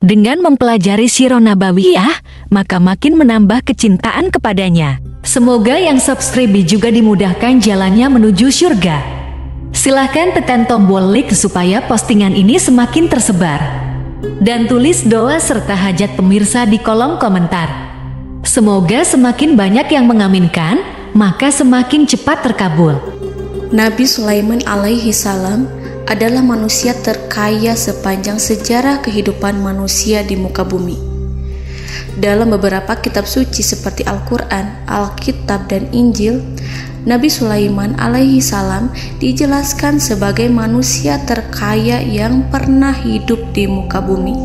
Dengan mempelajari Sirah Nabawiyah, maka makin menambah kecintaan kepadanya. Semoga yang subscribe juga dimudahkan jalannya menuju surga. Silahkan tekan tombol like supaya postingan ini semakin tersebar. Dan tulis doa serta hajat pemirsa di kolom komentar. Semoga semakin banyak yang mengaminkan, maka semakin cepat terkabul. Nabi Sulaiman alaihi salam adalah manusia terkaya sepanjang sejarah kehidupan manusia di muka bumi. Dalam beberapa kitab suci seperti Al-Quran, Alkitab, dan Injil, Nabi Sulaiman alaihi salam dijelaskan sebagai manusia terkaya yang pernah hidup di muka bumi.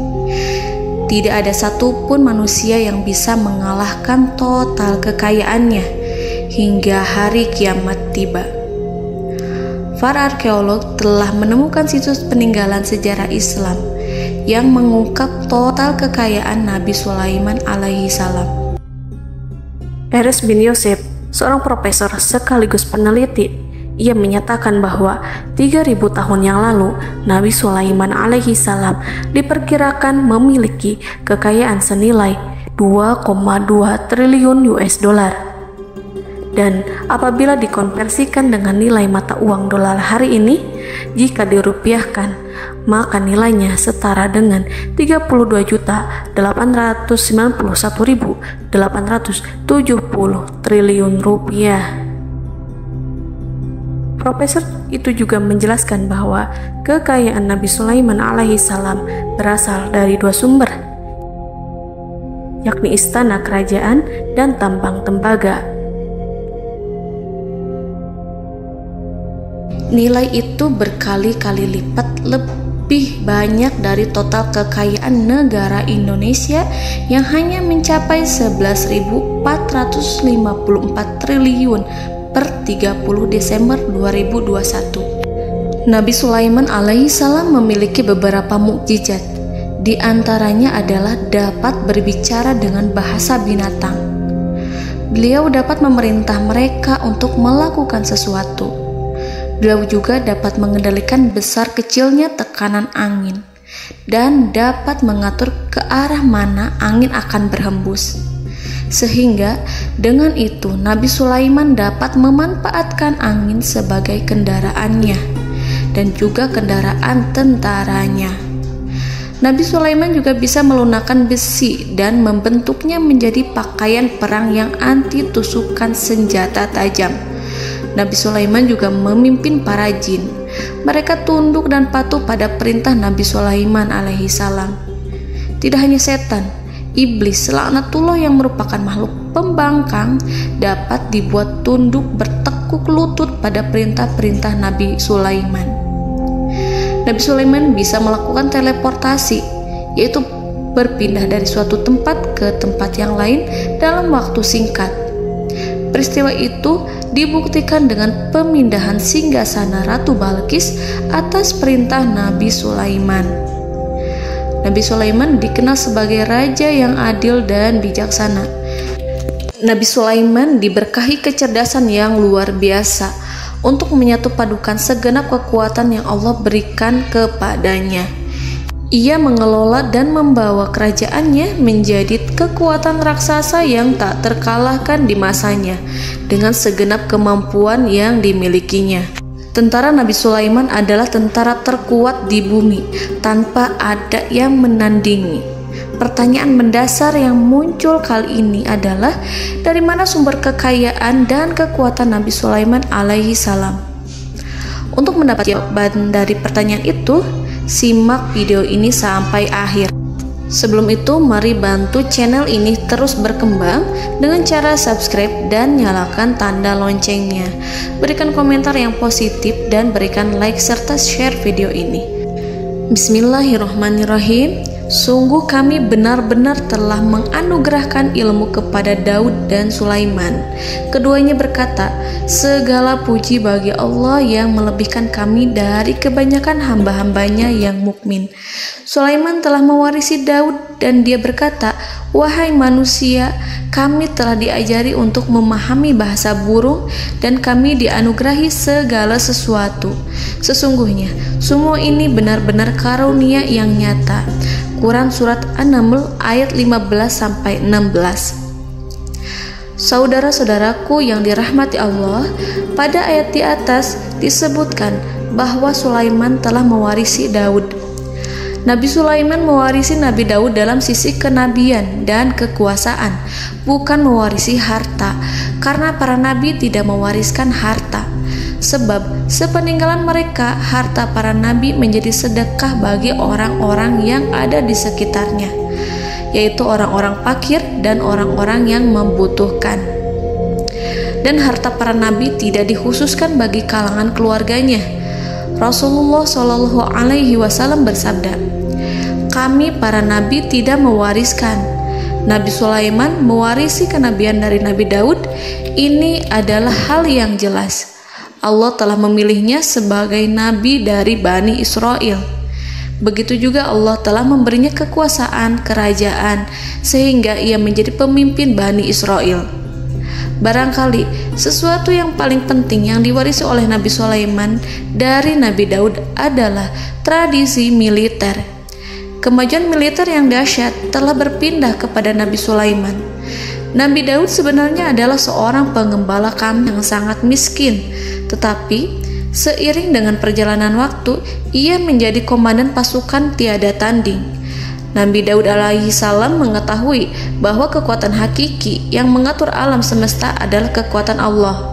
Tidak ada satupun manusia yang bisa mengalahkan total kekayaannya hingga hari kiamat tiba. Para arkeolog telah menemukan situs peninggalan sejarah Islam yang mengungkap total kekayaan Nabi Sulaiman alaihi salam. Erez bin Yosef, seorang profesor sekaligus peneliti, ia menyatakan bahwa 3.000 tahun yang lalu Nabi Sulaiman alaihi salam diperkirakan memiliki kekayaan senilai 2,2 triliun US dollar. Dan apabila dikonversikan dengan nilai mata uang dolar hari ini, jika dirupiahkan, maka nilainya setara dengan 32.891.870 triliun rupiah. Profesor itu juga menjelaskan bahwa kekayaan Nabi Sulaiman alaihi salam berasal dari dua sumber, yakni istana kerajaan dan tambang tembaga. Nilai itu berkali-kali lipat lebih banyak dari total kekayaan negara Indonesia yang hanya mencapai 11.454 triliun per 30 Desember 2021. Nabi Sulaiman alaihi salam memiliki beberapa mukjizat. Di antaranya adalah dapat berbicara dengan bahasa binatang. Beliau dapat memerintah mereka untuk melakukan sesuatu. Beliau juga dapat mengendalikan besar kecilnya tekanan angin dan dapat mengatur ke arah mana angin akan berhembus. Sehingga dengan itu Nabi Sulaiman dapat memanfaatkan angin sebagai kendaraannya dan juga kendaraan tentaranya. Nabi Sulaiman juga bisa melunakkan besi dan membentuknya menjadi pakaian perang yang anti tusukan senjata tajam. Nabi Sulaiman juga memimpin para jin. Mereka tunduk dan patuh pada perintah Nabi Sulaiman alaihi salam. Tidak hanya setan, iblis laknatullah yang merupakan makhluk pembangkang dapat dibuat tunduk bertekuk lutut pada perintah-perintah Nabi Sulaiman. Nabi Sulaiman bisa melakukan teleportasi, yaitu berpindah dari suatu tempat ke tempat yang lain dalam waktu singkat. Peristiwa itu dibuktikan dengan pemindahan singgasana Ratu Balqis atas perintah Nabi Sulaiman. Nabi Sulaiman dikenal sebagai raja yang adil dan bijaksana. Nabi Sulaiman diberkahi kecerdasan yang luar biasa untuk menyatu padukan segenap kekuatan yang Allah berikan kepadanya. Ia mengelola dan membawa kerajaannya menjadi kekuatan raksasa yang tak terkalahkan di masanya dengan segenap kemampuan yang dimilikinya. Tentara Nabi Sulaiman adalah tentara terkuat di bumi tanpa ada yang menandingi. Pertanyaan mendasar yang muncul kali ini adalah dari mana sumber kekayaan dan kekuatan Nabi Sulaiman alaihi salam? Untuk mendapat jawaban dari pertanyaan itu, simak video ini sampai akhir. Sebelum itu, mari bantu channel ini terus berkembang dengan cara subscribe dan nyalakan tanda loncengnya. Berikan komentar yang positif dan berikan like serta share video ini. Bismillahirrahmanirrahim. Sungguh kami benar-benar telah menganugerahkan ilmu kepada Daud dan Sulaiman. Keduanya berkata, segala puji bagi Allah yang melebihkan kami dari kebanyakan hamba-hambanya yang mukmin. Sulaiman telah mewarisi Daud dan dia berkata, wahai manusia, kami telah diajari untuk memahami bahasa burung dan kami dianugerahi segala sesuatu. Sesungguhnya semua ini benar-benar karunia yang nyata. Quran Surat An-Naml ayat 15-16. Saudara-saudaraku yang dirahmati Allah, pada ayat di atas disebutkan bahwa Sulaiman telah mewarisi Daud. Nabi Sulaiman mewarisi Nabi Daud dalam sisi kenabian dan kekuasaan, bukan mewarisi harta, karena para nabi tidak mewariskan harta. Sebab sepeninggalan mereka, harta para nabi menjadi sedekah bagi orang-orang yang ada di sekitarnya, yaitu orang-orang fakir dan orang-orang yang membutuhkan. Dan harta para nabi tidak dikhususkan bagi kalangan keluarganya. Rasulullah Shallallahu Alaihi Wasallam bersabda, "Kami para nabi tidak mewariskan." Nabi Sulaiman mewarisi kenabian dari Nabi Daud. Ini adalah hal yang jelas. Allah telah memilihnya sebagai nabi dari Bani Israel. Begitu juga Allah telah memberinya kekuasaan kerajaan sehingga ia menjadi pemimpin Bani Israel. Barangkali sesuatu yang paling penting yang diwarisi oleh Nabi Sulaiman dari Nabi Daud adalah tradisi militer. Kemajuan militer yang dahsyat telah berpindah kepada Nabi Sulaiman. Nabi Daud sebenarnya adalah seorang pengembala kambing yang sangat miskin, tetapi seiring dengan perjalanan waktu, ia menjadi komandan pasukan tiada tanding. Nabi Daud alaihi salam mengetahui bahwa kekuatan hakiki yang mengatur alam semesta adalah kekuatan Allah.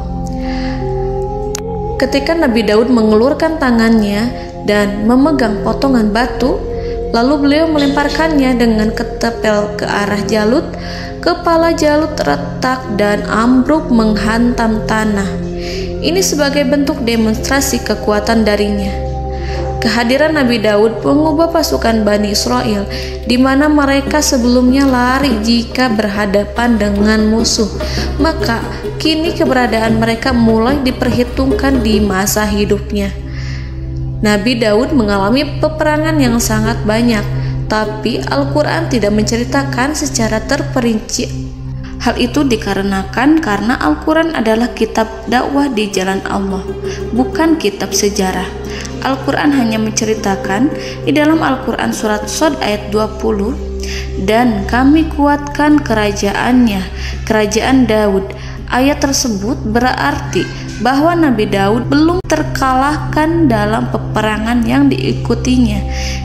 Ketika Nabi Daud mengelurkan tangannya dan memegang potongan batu, lalu beliau melemparkannya dengan ketepel ke arah Jalut, kepala Jalut retak dan ambruk menghantam tanah. Ini sebagai bentuk demonstrasi kekuatan darinya. Kehadiran Nabi Daud mengubah pasukan Bani Israel, di mana mereka sebelumnya lari jika berhadapan dengan musuh. Maka kini keberadaan mereka mulai diperhitungkan di masa hidupnya. Nabi Daud mengalami peperangan yang sangat banyak, tapi Al-Quran tidak menceritakan secara terperinci. Hal itu dikarenakan karena Al-Quran adalah kitab dakwah di jalan Allah, bukan kitab sejarah. Al-Quran hanya menceritakan di dalam Al-Quran surat Shad ayat 20, "Dan kami kuatkan kerajaannya, kerajaan Daud." Ayat tersebut berarti bahwa Nabi Daud belum terkalahkan dalam peperangan yang diikutinya.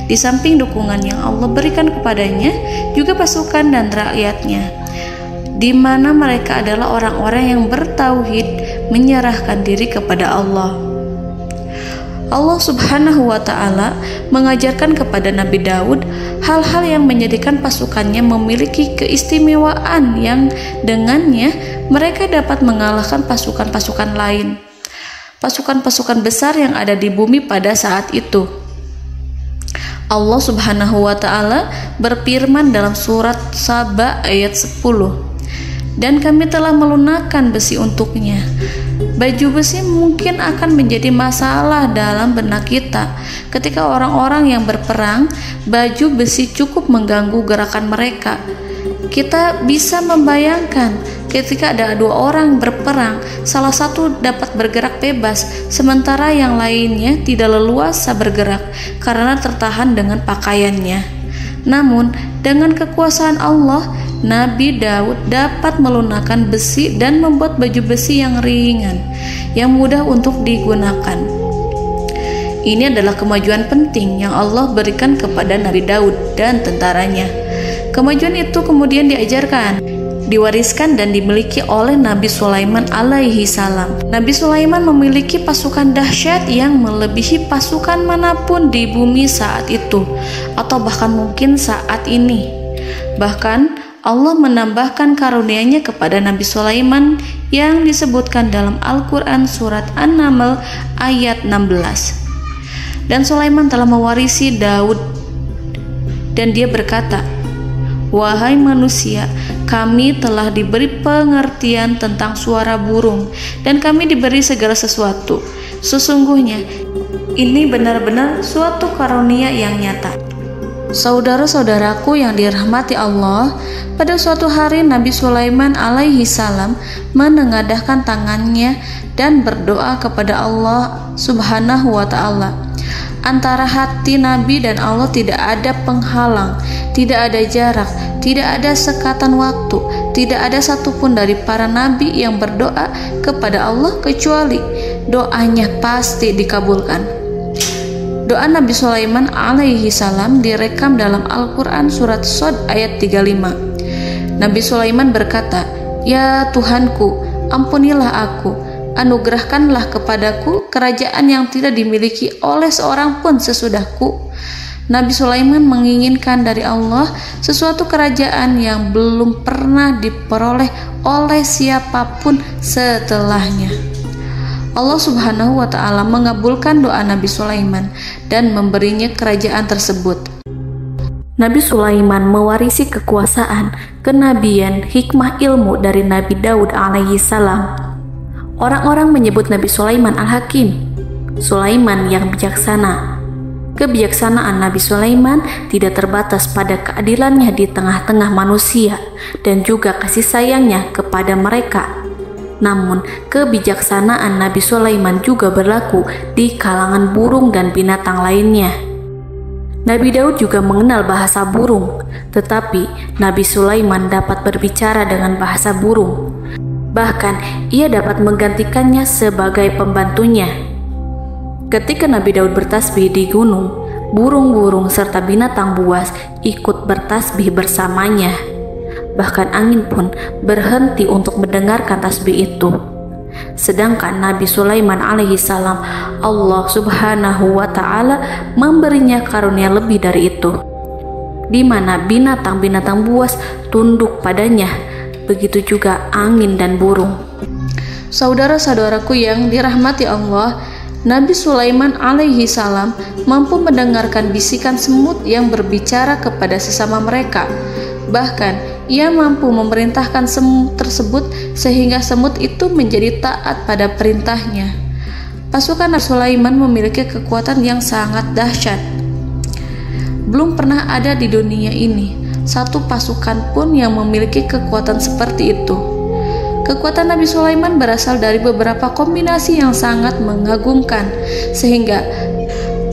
Di samping dukungan yang Allah berikan kepadanya, juga pasukan dan rakyatnya, di mana mereka adalah orang-orang yang bertauhid, menyerahkan diri kepada Allah. Allah Subhanahu wa Ta'ala mengajarkan kepada Nabi Daud hal-hal yang menjadikan pasukannya memiliki keistimewaan yang dengannya mereka dapat mengalahkan pasukan-pasukan lain, pasukan-pasukan besar yang ada di bumi pada saat itu. Allah Subhanahu wa Ta'ala berfirman dalam surat Saba ayat 10, "Dan kami telah melunakkan besi untuknya." Baju besi mungkin akan menjadi masalah dalam benak kita. Ketika orang-orang yang berperang, baju besi cukup mengganggu gerakan mereka. Kita bisa membayangkan ketika ada dua orang berperang, salah satu dapat bergerak bebas, sementara yang lainnya tidak leluasa bergerak karena tertahan dengan pakaiannya. Namun, dengan kekuasaan Allah, Nabi Daud dapat melunakkan besi dan membuat baju besi yang ringan, yang mudah untuk digunakan. Ini adalah kemajuan penting yang Allah berikan kepada Nabi Daud dan tentaranya. Kemajuan itu kemudian diajarkan, diwariskan dan dimiliki oleh Nabi Sulaiman alaihi salam. Nabi Sulaiman memiliki pasukan dahsyat yang melebihi pasukan manapun di bumi saat itu, atau bahkan mungkin saat ini. Bahkan Allah menambahkan karunia-Nya kepada Nabi Sulaiman yang disebutkan dalam Al-Quran surat An-Naml ayat 16. Dan Sulaiman telah mewarisi Daud, dan dia berkata, "Wahai manusia, kami telah diberi pengertian tentang suara burung, dan kami diberi segala sesuatu. Sesungguhnya ini benar-benar suatu karunia yang nyata." Saudara-saudaraku yang dirahmati Allah, pada suatu hari Nabi Sulaiman alaihi salam menengadahkan tangannya dan berdoa kepada Allah Subhanahu wa ta'ala. Antara hati Nabi dan Allah tidak ada penghalang, tidak ada jarak, tidak ada sekatan waktu, tidak ada satupun dari para nabi yang berdoa kepada Allah kecuali doanya pasti dikabulkan. Doa Nabi Sulaiman alaihi salam direkam dalam Al-Quran surat Shad ayat 35. Nabi Sulaiman berkata, "Ya Tuhanku, ampunilah aku, anugerahkanlah kepadaku kerajaan yang tidak dimiliki oleh seorang pun sesudahku." Nabi Sulaiman menginginkan dari Allah sesuatu kerajaan yang belum pernah diperoleh oleh siapapun setelahnya. Allah Subhanahu wa ta'ala mengabulkan doa Nabi Sulaiman dan memberinya kerajaan tersebut. Nabi Sulaiman mewarisi kekuasaan, kenabian, hikmah ilmu dari Nabi Daud alaihi salam. Orang-orang menyebut Nabi Sulaiman Al-Hakim, Sulaiman yang bijaksana. Kebijaksanaan Nabi Sulaiman tidak terbatas pada keadilannya di tengah-tengah manusia dan juga kasih sayangnya kepada mereka. Namun, kebijaksanaan Nabi Sulaiman juga berlaku di kalangan burung dan binatang lainnya. Nabi Daud juga mengenal bahasa burung, tetapi Nabi Sulaiman dapat berbicara dengan bahasa burung. Bahkan, ia dapat menggantikannya sebagai pembantunya. Ketika Nabi Daud bertasbih di gunung, burung-burung serta binatang buas ikut bertasbih bersamanya. Bahkan angin pun berhenti untuk mendengarkan tasbih itu. Sedangkan Nabi Sulaiman alaihi salam, Allah Subhanahu wa ta'ala memberinya karunia lebih dari itu, di mana binatang-binatang buas tunduk padanya, begitu juga angin dan burung. Saudara-saudaraku yang dirahmati Allah, Nabi Sulaiman alaihi salam mampu mendengarkan bisikan semut yang berbicara kepada sesama mereka. Bahkan ia mampu memerintahkan semut tersebut sehingga semut itu menjadi taat pada perintahnya. Pasukan Nabi Sulaiman memiliki kekuatan yang sangat dahsyat. Belum pernah ada di dunia ini satu pasukan pun yang memiliki kekuatan seperti itu. Kekuatan Nabi Sulaiman berasal dari beberapa kombinasi yang sangat mengagumkan, sehingga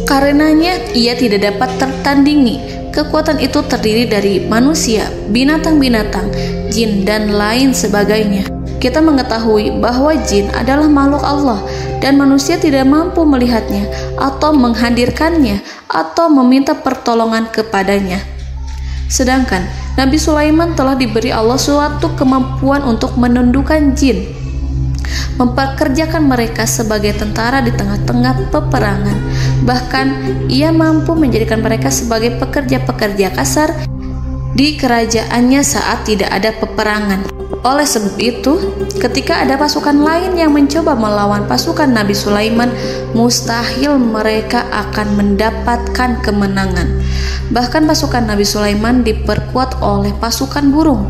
karenanya ia tidak dapat tertandingi. Kekuatan itu terdiri dari manusia, binatang-binatang, jin, dan lain sebagainya. Kita mengetahui bahwa jin adalah makhluk Allah dan manusia tidak mampu melihatnya atau menghadirkannya atau meminta pertolongan kepadanya. Sedangkan Nabi Sulaiman telah diberi Allah suatu kemampuan untuk menundukkan jin, memperkerjakan mereka sebagai tentara di tengah-tengah peperangan. Bahkan ia mampu menjadikan mereka sebagai pekerja-pekerja kasar di kerajaannya saat tidak ada peperangan. Oleh sebab itu, ketika ada pasukan lain yang mencoba melawan pasukan Nabi Sulaiman, mustahil mereka akan mendapatkan kemenangan. Bahkan pasukan Nabi Sulaiman diperkuat oleh pasukan burung.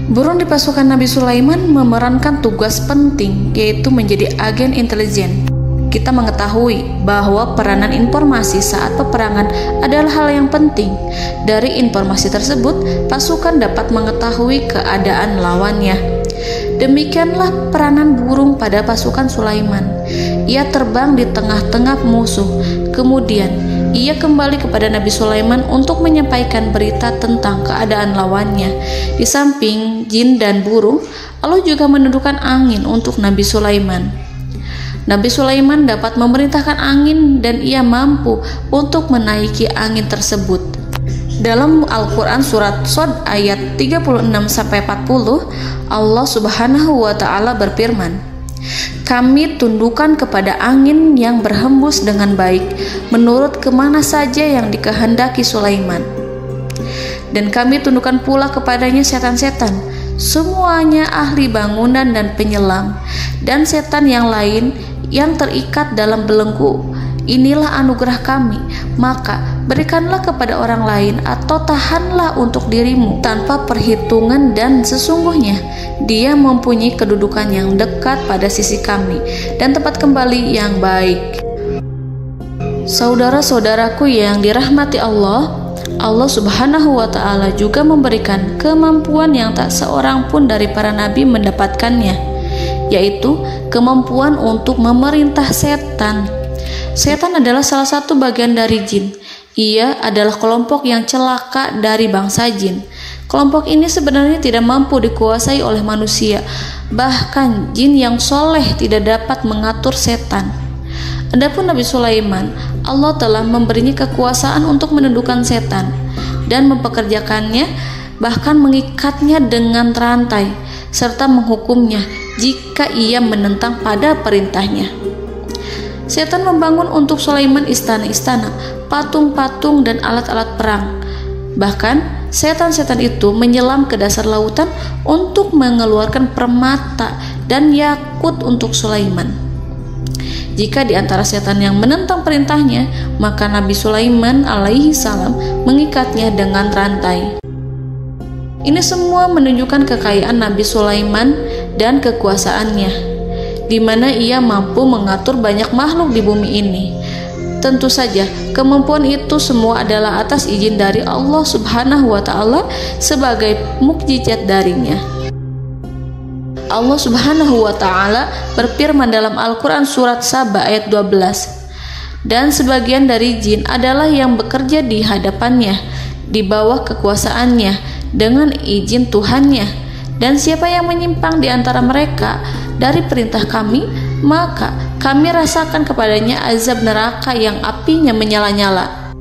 Burung di pasukan Nabi Sulaiman memerankan tugas penting, yaitu menjadi agen intelijen. Kita mengetahui bahwa peranan informasi saat peperangan adalah hal yang penting. Dari informasi tersebut, pasukan dapat mengetahui keadaan lawannya. Demikianlah peranan burung pada pasukan Sulaiman. Ia terbang di tengah-tengah musuh. Kemudian, ia kembali kepada Nabi Sulaiman untuk menyampaikan berita tentang keadaan lawannya. Di samping jin dan burung, Allah juga menundukkan angin untuk Nabi Sulaiman. Nabi Sulaiman dapat memerintahkan angin dan ia mampu untuk menaiki angin tersebut. Dalam Al-Quran surat Shad ayat 36-40, Allah Subhanahu wa ta'ala berfirman, "Kami tundukkan kepada angin yang berhembus dengan baik menurut kemana saja yang dikehendaki Sulaiman. Dan kami tundukkan pula kepadanya setan-setan, semuanya ahli bangunan dan penyelam, dan setan yang lain yang terikat dalam belenggu. Inilah anugerah kami, maka berikanlah kepada orang lain atau tahanlah untuk dirimu tanpa perhitungan, dan sesungguhnya dia mempunyai kedudukan yang dekat pada sisi kami dan tempat kembali yang baik." Saudara-saudaraku yang dirahmati Allah, Allah Subhanahu wa Ta'ala juga memberikan kemampuan yang tak seorang pun dari para nabi mendapatkannya, yaitu kemampuan untuk memerintah setan. Setan adalah salah satu bagian dari jin. Ia adalah kelompok yang celaka dari bangsa jin. Kelompok ini sebenarnya tidak mampu dikuasai oleh manusia. Bahkan jin yang soleh tidak dapat mengatur setan. Adapun Nabi Sulaiman, Allah telah memberinya kekuasaan untuk menundukkan setan dan mempekerjakannya, bahkan mengikatnya dengan rantai serta menghukumnya jika ia menentang pada perintahnya. Setan membangun untuk Sulaiman istana-istana, patung-patung dan alat-alat perang. Bahkan setan-setan itu menyelam ke dasar lautan untuk mengeluarkan permata dan yakut untuk Sulaiman. Jika di antara setan yang menentang perintahnya, maka Nabi Sulaiman alaihi salam mengikatnya dengan rantai. Ini semua menunjukkan kekayaan Nabi Sulaiman dan kekuasaannya, di mana ia mampu mengatur banyak makhluk di bumi ini. Tentu saja, kemampuan itu semua adalah atas izin dari Allah Subhanahu wa Ta'ala sebagai mukjizat darinya. Allah Subhanahu wa Ta'ala berfirman dalam Al-Quran surat Saba ayat 12, dan sebagian dari jin adalah yang bekerja di hadapannya di bawah kekuasaannya dengan izin Tuhannya, dan siapa yang menyimpang di antara mereka dari perintah kami, maka kami rasakan kepadanya azab neraka yang apinya menyala-nyala.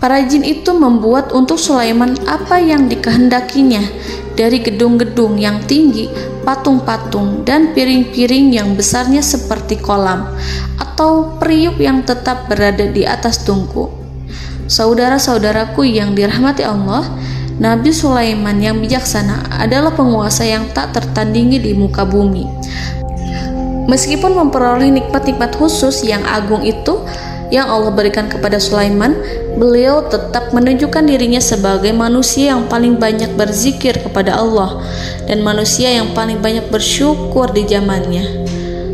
Para jin itu membuat untuk Sulaiman apa yang dikehendakinya, dari gedung-gedung yang tinggi, patung-patung, dan piring-piring yang besarnya seperti kolam, atau periuk yang tetap berada di atas tungku. Saudara-saudaraku yang dirahmati Allah, Nabi Sulaiman yang bijaksana adalah penguasa yang tak tertandingi di muka bumi. Meskipun memperoleh nikmat-nikmat khusus yang agung itu yang Allah berikan kepada Sulaiman, beliau tetap menunjukkan dirinya sebagai manusia yang paling banyak berzikir kepada Allah dan manusia yang paling banyak bersyukur di zamannya.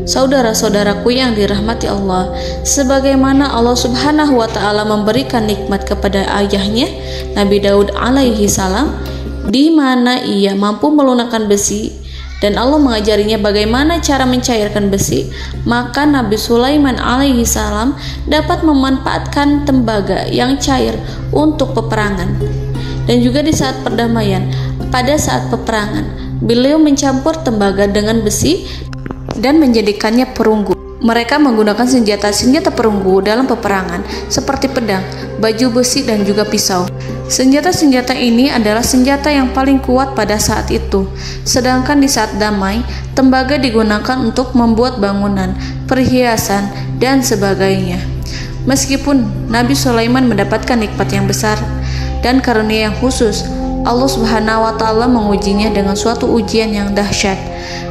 Saudara-saudaraku yang dirahmati Allah, sebagaimana Allah Subhanahu wa Ta'ala memberikan nikmat kepada ayahnya Nabi Daud alaihi salam, di mana ia mampu melunakkan besi, dan Allah mengajarinya bagaimana cara mencairkan besi, maka Nabi Sulaiman alaihi salam dapat memanfaatkan tembaga yang cair untuk peperangan. Dan juga di saat perdamaian, pada saat peperangan, beliau mencampur tembaga dengan besi dan menjadikannya perunggu. Mereka menggunakan senjata-senjata perunggu dalam peperangan seperti pedang, baju besi, dan juga pisau. Senjata-senjata ini adalah senjata yang paling kuat pada saat itu. Sedangkan di saat damai, tembaga digunakan untuk membuat bangunan, perhiasan, dan sebagainya. Meskipun Nabi Sulaiman mendapatkan nikmat yang besar dan karunia yang khusus, Allah Subhanahu wa Ta'ala mengujinya dengan suatu ujian yang dahsyat.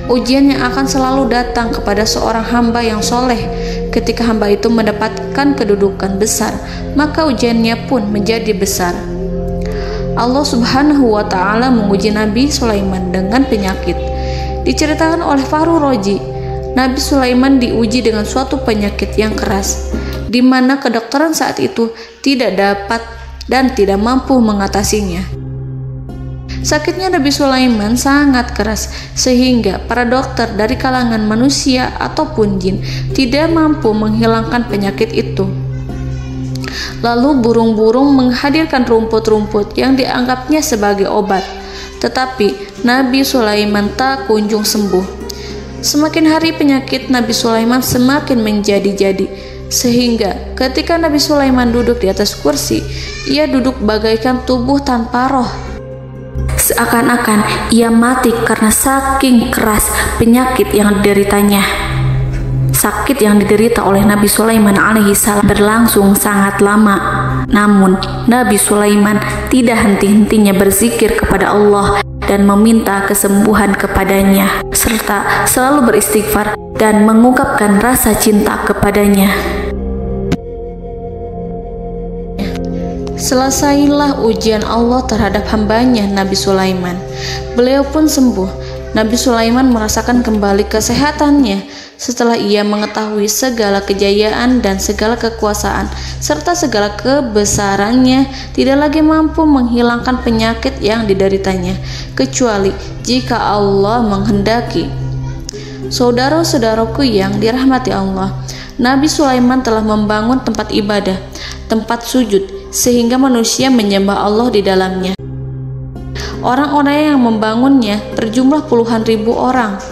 Ujian yang akan selalu datang kepada seorang hamba yang soleh. Ketika hamba itu mendapatkan kedudukan besar, maka ujiannya pun menjadi besar. Allah Subhanahu wa Ta'ala menguji Nabi Sulaiman dengan penyakit. Diceritakan oleh Fahru Roji, Nabi Sulaiman diuji dengan suatu penyakit yang keras, di mana kedokteran saat itu tidak dapat dan tidak mampu mengatasinya. Sakitnya Nabi Sulaiman sangat keras sehingga para dokter dari kalangan manusia ataupun jin tidak mampu menghilangkan penyakit itu. Lalu burung-burung menghadirkan rumput-rumput yang dianggapnya sebagai obat, tetapi Nabi Sulaiman tak kunjung sembuh. Semakin hari penyakit Nabi Sulaiman semakin menjadi-jadi, sehingga ketika Nabi Sulaiman duduk di atas kursi, ia duduk bagaikan tubuh tanpa roh. Seakan-akan ia mati karena saking keras penyakit yang dideritanya. Sakit yang diderita oleh Nabi Sulaiman alaihi salam berlangsung sangat lama. Namun Nabi Sulaiman tidak henti-hentinya berzikir kepada Allah dan meminta kesembuhan kepadanya, serta selalu beristighfar dan mengungkapkan rasa cinta kepadanya. Selesailah ujian Allah terhadap hambanya Nabi Sulaiman. Beliau pun sembuh Nabi Sulaiman merasakan kembali kesehatannya setelah ia mengetahui segala kejayaan dan segala kekuasaan serta segala kebesarannya tidak lagi mampu menghilangkan penyakit yang dideritanya kecuali jika Allah menghendaki. Saudara-saudaraku yang dirahmati Allah, Nabi Sulaiman telah membangun tempat ibadah, tempat sujud, sehingga manusia menyembah Allah di dalamnya. Orang-orang yang membangunnya berjumlah puluhan ribu orang.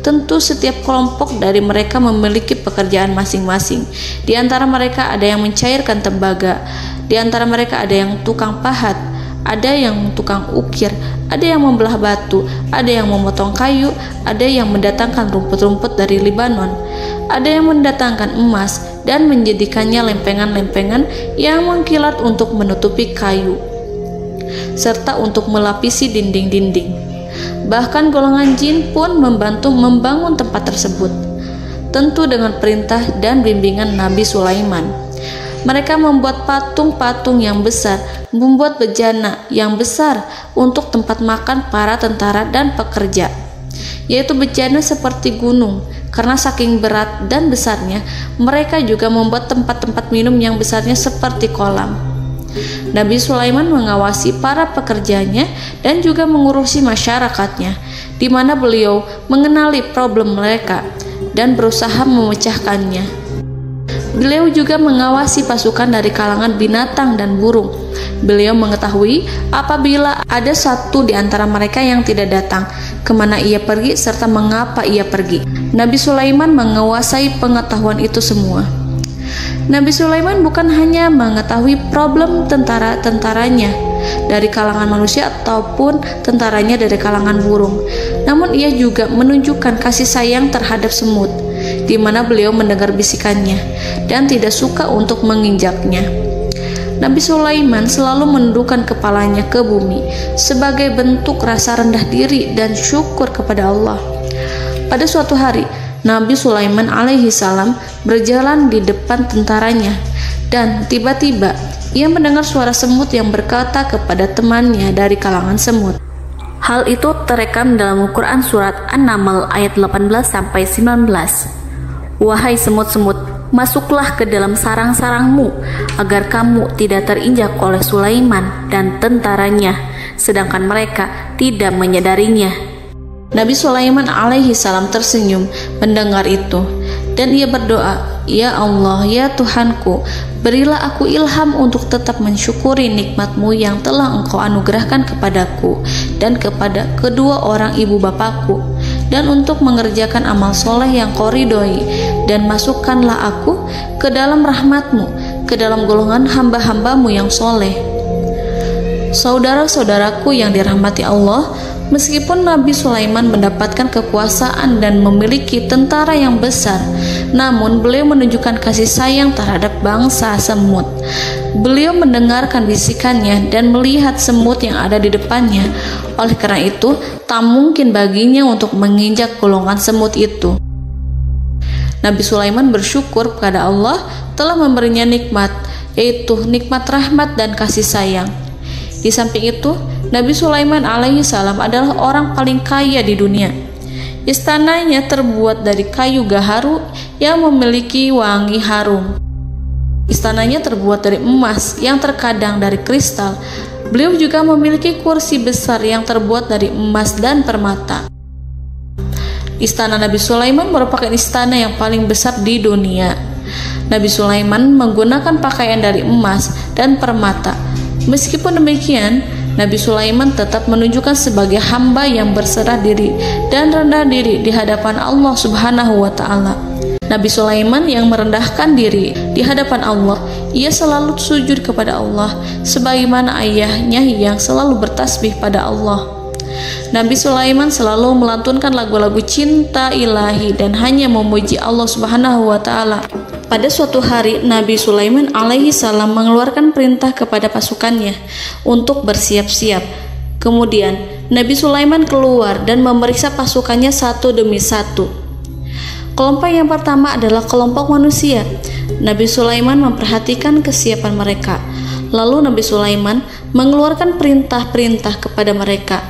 Tentu setiap kelompok dari mereka memiliki pekerjaan masing-masing. Di antara mereka ada yang mencairkan tembaga, di antara mereka ada yang tukang pahat, ada yang tukang ukir, ada yang membelah batu, ada yang memotong kayu, ada yang mendatangkan rumput-rumput dari Libanon, ada yang mendatangkan emas dan menjadikannya lempengan-lempengan yang mengkilat untuk menutupi kayu serta untuk melapisi dinding-dinding. Bahkan golongan jin pun membantu membangun tempat tersebut, tentu dengan perintah dan bimbingan Nabi Sulaiman. Mereka membuat patung-patung yang besar, membuat bejana yang besar untuk tempat makan para tentara dan pekerja, yaitu bejana seperti gunung. Karena saking berat dan besarnya, mereka juga membuat tempat-tempat minum yang besarnya seperti kolam. Nabi Sulaiman mengawasi para pekerjanya dan juga mengurusi masyarakatnya, di mana beliau mengenali problem mereka dan berusaha memecahkannya. Beliau juga mengawasi pasukan dari kalangan binatang dan burung. Beliau mengetahui apabila ada satu di antara mereka yang tidak datang, kemana ia pergi serta mengapa ia pergi. Nabi Sulaiman menguasai pengetahuan itu semua. Nabi Sulaiman bukan hanya mengetahui problem tentara-tentaranya dari kalangan manusia ataupun tentaranya dari kalangan burung, namun ia juga menunjukkan kasih sayang terhadap semut, di mana beliau mendengar bisikannya dan tidak suka untuk menginjaknya. Nabi Sulaiman selalu menundukkan kepalanya ke bumi sebagai bentuk rasa rendah diri dan syukur kepada Allah. Pada suatu hari, Nabi Sulaiman alaihi salam berjalan di depan tentaranya dan tiba-tiba ia mendengar suara semut yang berkata kepada temannya dari kalangan semut. Hal itu terekam dalam Al-Quran surat An-Naml ayat 18-19. Wahai semut-semut, masuklah ke dalam sarang-sarangmu agar kamu tidak terinjak oleh Sulaiman dan tentaranya, sedangkan mereka tidak menyadarinya. Nabi Sulaiman alaihi salam tersenyum mendengar itu dan ia berdoa, "Ya Allah, ya Tuhanku, berilah aku ilham untuk tetap mensyukuri nikmat-Mu yang telah Engkau anugerahkan kepadaku dan kepada kedua orang ibu bapakku, dan untuk mengerjakan amal soleh yang Kau ridhoi, dan masukkanlah aku ke dalam rahmat-Mu, ke dalam golongan hamba-hamba-Mu yang soleh." Saudara-saudaraku yang dirahmati Allah, meskipun Nabi Sulaiman mendapatkan kekuasaan dan memiliki tentara yang besar, namun beliau menunjukkan kasih sayang terhadap bangsa semut. Beliau mendengarkan bisikannya dan melihat semut yang ada di depannya. Oleh karena itu, tak mungkin baginya untuk menginjak golongan semut itu. Nabi Sulaiman bersyukur kepada Allah telah memberinya nikmat, yaitu nikmat rahmat dan kasih sayang. Di samping itu, Nabi Sulaiman alaihi salam adalah orang paling kaya di dunia. Istananya terbuat dari kayu gaharu yang memiliki wangi harum. Istananya terbuat dari emas yang terkadang dari kristal. Beliau juga memiliki kursi besar yang terbuat dari emas dan permata. Istana Nabi Sulaiman merupakan istana yang paling besar di dunia. Nabi Sulaiman menggunakan pakaian dari emas dan permata. Meskipun demikian, Nabi Sulaiman tetap menunjukkan sebagai hamba yang berserah diri dan rendah diri di hadapan Allah Subhanahu wa Ta'ala. Nabi Sulaiman yang merendahkan diri di hadapan Allah, ia selalu sujud kepada Allah, sebagaimana ayahnya yang selalu bertasbih pada Allah. Nabi Sulaiman selalu melantunkan lagu-lagu cinta ilahi dan hanya memuji Allah Subhanahu wa Ta'ala. Pada suatu hari, Nabi Sulaiman alaihi salam mengeluarkan perintah kepada pasukannya untuk bersiap-siap. Kemudian, Nabi Sulaiman keluar dan memeriksa pasukannya satu demi satu. Kelompok yang pertama adalah kelompok manusia. Nabi Sulaiman memperhatikan kesiapan mereka. Lalu Nabi Sulaiman mengeluarkan perintah-perintah kepada mereka.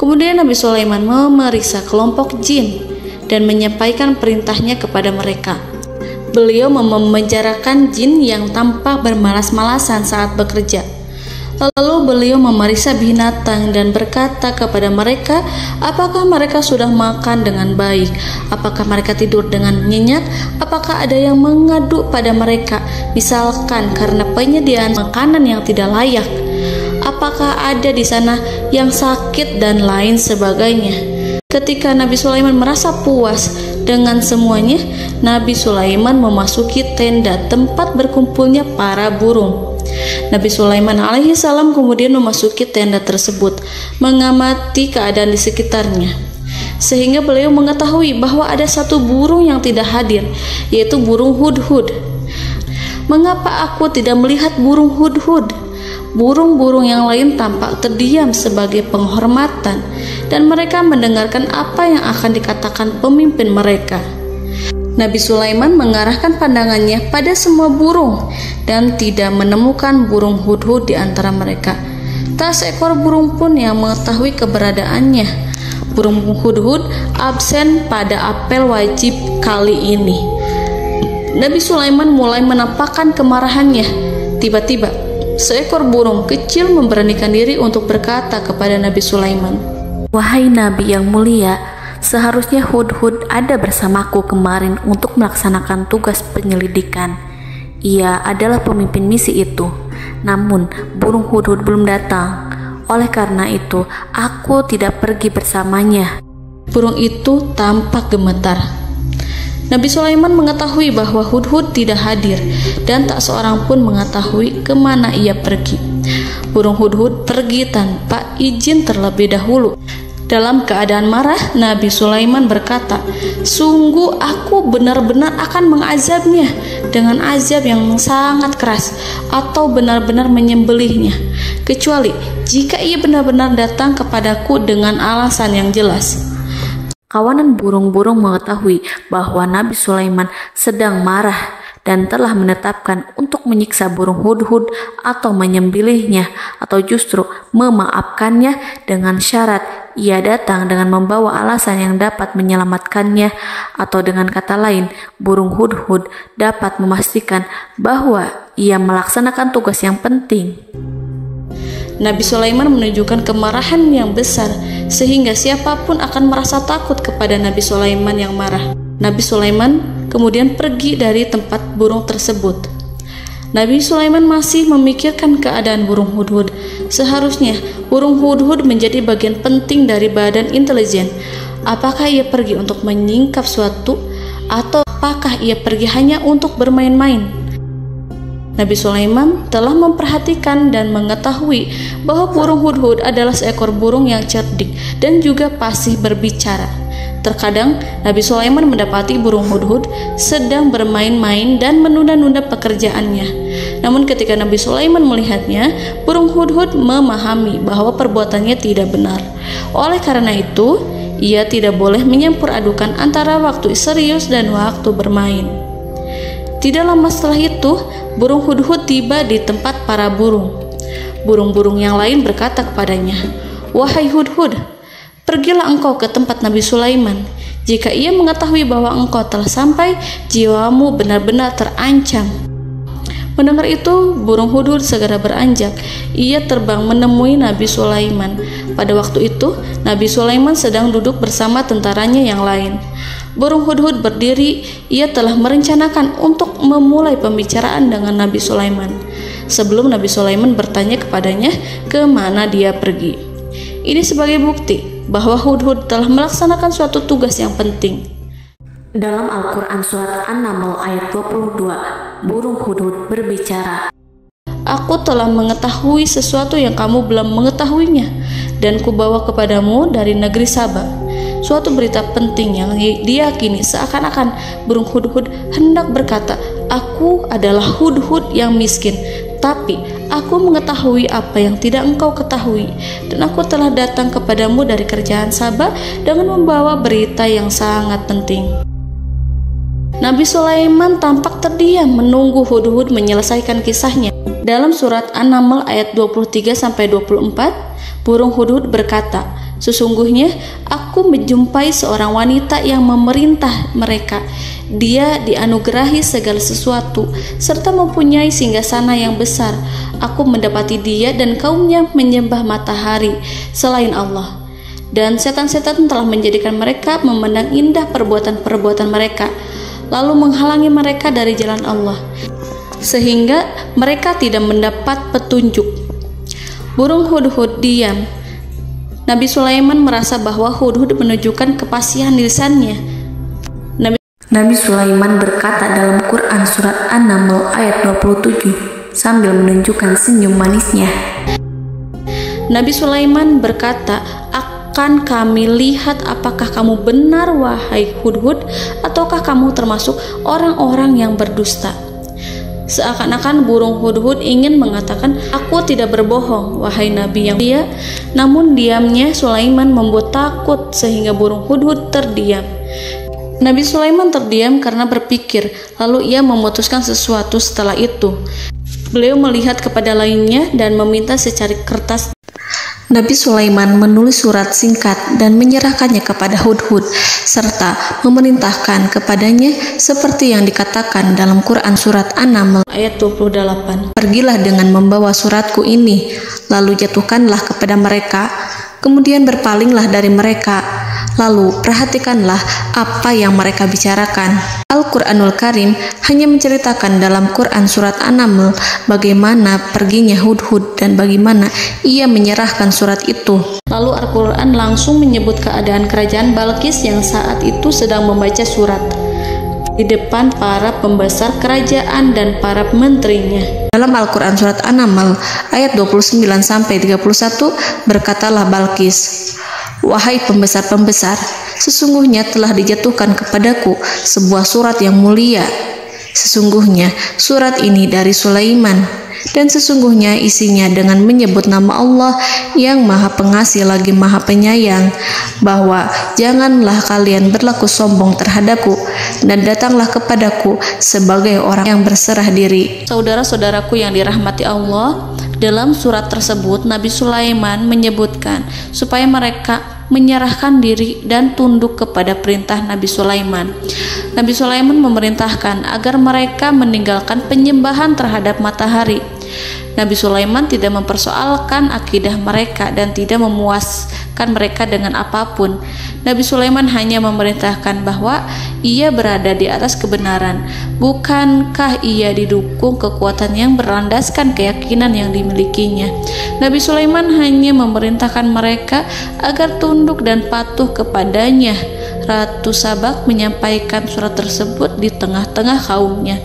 Kemudian Nabi Sulaiman memeriksa kelompok jin dan menyampaikan perintahnya kepada mereka. Beliau memenjarakan jin yang tampak bermalas-malasan saat bekerja. Lalu beliau memeriksa binatang dan berkata kepada mereka, apakah mereka sudah makan dengan baik? Apakah mereka tidur dengan nyenyak? Apakah ada yang mengadu pada mereka, misalkan karena penyediaan makanan yang tidak layak? Apakah ada di sana yang sakit dan lain sebagainya? Ketika Nabi Sulaiman merasa puas dengan semuanya, Nabi Sulaiman memasuki tenda tempat berkumpulnya para burung. Nabi Sulaiman alaihi salam kemudian memasuki tenda tersebut, mengamati keadaan di sekitarnya, sehingga beliau mengetahui bahwa ada satu burung yang tidak hadir, yaitu burung hudhud. Mengapa aku tidak melihat burung hudhud? Burung-burung yang lain tampak terdiam sebagai penghormatan, dan mereka mendengarkan apa yang akan dikatakan pemimpin mereka. Nabi Sulaiman mengarahkan pandangannya pada semua burung dan tidak menemukan burung hudhud di antara mereka. Tak seekor burung pun yang mengetahui keberadaannya. Burung hudhud absen pada apel wajib kali ini. Nabi Sulaiman mulai menampakkan kemarahannya. Tiba-tiba, seekor burung kecil memberanikan diri untuk berkata kepada Nabi Sulaiman, "Wahai Nabi yang mulia, seharusnya hudhud ada bersamaku kemarin untuk melaksanakan tugas penyelidikan. Ia adalah pemimpin misi itu. Namun, burung hudhud belum datang. Oleh karena itu, aku tidak pergi bersamanya." Burung itu tampak gemetar. Nabi Sulaiman mengetahui bahwa hudhud tidak hadir dan tak seorang pun mengetahui kemana ia pergi. Burung hudhud pergi tanpa izin terlebih dahulu. Dalam keadaan marah, Nabi Sulaiman berkata, "Sungguh aku benar-benar akan mengazabnya dengan azab yang sangat keras atau benar-benar menyembelihnya, kecuali jika ia benar-benar datang kepadaku dengan alasan yang jelas." Kawanan burung-burung mengetahui bahwa Nabi Sulaiman sedang marah dan telah menetapkan untuk menyiksa burung hudhud atau menyembelihnya atau justru memaafkannya dengan syarat ia datang dengan membawa alasan yang dapat menyelamatkannya, atau dengan kata lain, burung hudhud dapat memastikan bahwa ia melaksanakan tugas yang penting. Nabi Sulaiman menunjukkan kemarahan yang besar sehingga siapapun akan merasa takut kepada Nabi Sulaiman yang marah. Nabi Sulaiman kemudian pergi dari tempat burung tersebut. Nabi Sulaiman masih memikirkan keadaan burung hudhud. Seharusnya burung hudhud menjadi bagian penting dari badan intelijen. Apakah ia pergi untuk menyingkap suatu, atau apakah ia pergi hanya untuk bermain-main? Nabi Sulaiman telah memperhatikan dan mengetahui bahwa burung hudhud adalah seekor burung yang cerdik dan juga fasih berbicara. Terkadang Nabi Sulaiman mendapati burung hudhud sedang bermain-main dan menunda-nunda pekerjaannya. Namun ketika Nabi Sulaiman melihatnya, burung hudhud memahami bahwa perbuatannya tidak benar. Oleh karena itu, ia tidak boleh menyampur adukan antara waktu serius dan waktu bermain. Tidak lama setelah itu, burung hudhud tiba di tempat para burung. Burung-burung yang lain berkata kepadanya, "Wahai hudhud, pergilah engkau ke tempat Nabi Sulaiman. Jika ia mengetahui bahwa engkau telah sampai, jiwamu benar-benar terancam." Mendengar itu, burung hudhud segera beranjak. Ia terbang menemui Nabi Sulaiman. Pada waktu itu, Nabi Sulaiman sedang duduk bersama tentaranya yang lain. Burung hudhud berdiri. Ia telah merencanakan untuk memulai pembicaraan dengan Nabi Sulaiman sebelum Nabi Sulaiman bertanya kepadanya kemana dia pergi. Ini sebagai bukti bahwa hudhud telah melaksanakan suatu tugas yang penting. Dalam Al-Quran Surat An-Naml ayat 22, burung hudhud berbicara, "Aku telah mengetahui sesuatu yang kamu belum mengetahuinya, dan kubawa kepadamu dari negeri Saba suatu berita penting yang diyakini seakan-akan burung hudhud hendak berkata, 'Aku adalah hudhud yang miskin, tapi aku mengetahui apa yang tidak engkau ketahui, dan aku telah datang kepadamu dari kerajaan Saba dengan membawa berita yang sangat penting.'" Nabi Sulaiman tampak terdiam menunggu hudhud menyelesaikan kisahnya. Dalam surat An-Naml ayat 23-24, burung hudhud berkata, Sesungguhnya aku menjumpai seorang wanita yang memerintah mereka. Dia dianugerahi segala sesuatu serta mempunyai singgasana yang besar. Aku mendapati dia dan kaumnya menyembah matahari selain Allah. Dan setan-setan telah menjadikan mereka memandang indah perbuatan-perbuatan mereka, lalu menghalangi mereka dari jalan Allah, sehingga mereka tidak mendapat petunjuk. Burung hudhud diam. Nabi Sulaiman merasa bahwa hudhud menunjukkan kepasihan lisannya. Nabi Sulaiman berkata dalam Quran surat An-Naml ayat 27 sambil menunjukkan senyum manisnya. Nabi Sulaiman berkata, "Akan kami lihat apakah kamu benar wahai hudhud, ataukah kamu termasuk orang-orang yang berdusta." Seakan-akan burung hudhud ingin mengatakan, "Aku tidak berbohong, wahai Nabi yang mulia." Namun diamnya Sulaiman membuat takut sehingga burung hudhud terdiam. Nabi Sulaiman terdiam karena berpikir, lalu ia memutuskan sesuatu setelah itu. Beliau melihat kepada lainnya dan meminta secari kertas. Nabi Sulaiman menulis surat singkat dan menyerahkannya kepada hudhud serta memerintahkan kepadanya seperti yang dikatakan dalam Quran surat An-Naml ayat 28. "Pergilah dengan membawa suratku ini, lalu jatuhkanlah kepada mereka, kemudian berpalinglah dari mereka, lalu perhatikanlah apa yang mereka bicarakan." Al-Quranul Karim hanya menceritakan dalam Quran surat An-Naml bagaimana perginya hudhud dan bagaimana ia menyerahkan surat itu. Lalu Al-Quran langsung menyebut keadaan kerajaan Balqis yang saat itu sedang membaca surat di depan para pembesar kerajaan dan para menterinya. Dalam Al-Quran surat An-Naml ayat 29-31 berkatalah Balqis, "Wahai pembesar-pembesar, sesungguhnya telah dijatuhkan kepadaku sebuah surat yang mulia. Sesungguhnya surat ini dari Sulaiman, dan sesungguhnya isinya dengan menyebut nama Allah yang Maha Pengasih lagi Maha Penyayang, bahwa janganlah kalian berlaku sombong terhadapku, dan datanglah kepadaku sebagai orang yang berserah diri." Saudara-saudaraku yang dirahmati Allah, dalam surat tersebut Nabi Sulaiman menyebutkan supaya mereka menyerahkan diri dan tunduk kepada perintah Nabi Sulaiman. Nabi Sulaiman memerintahkan agar mereka meninggalkan penyembahan terhadap matahari. Nabi Sulaiman tidak mempersoalkan akidah mereka dan tidak memuaskan mereka dengan apapun. Nabi Sulaiman hanya memerintahkan bahwa ia berada di atas kebenaran. Bukankah ia didukung kekuatan yang berlandaskan keyakinan yang dimilikinya? Nabi Sulaiman hanya memerintahkan mereka agar tunduk dan patuh kepadanya. Ratu Sabak menyampaikan surat tersebut di tengah-tengah kaumnya.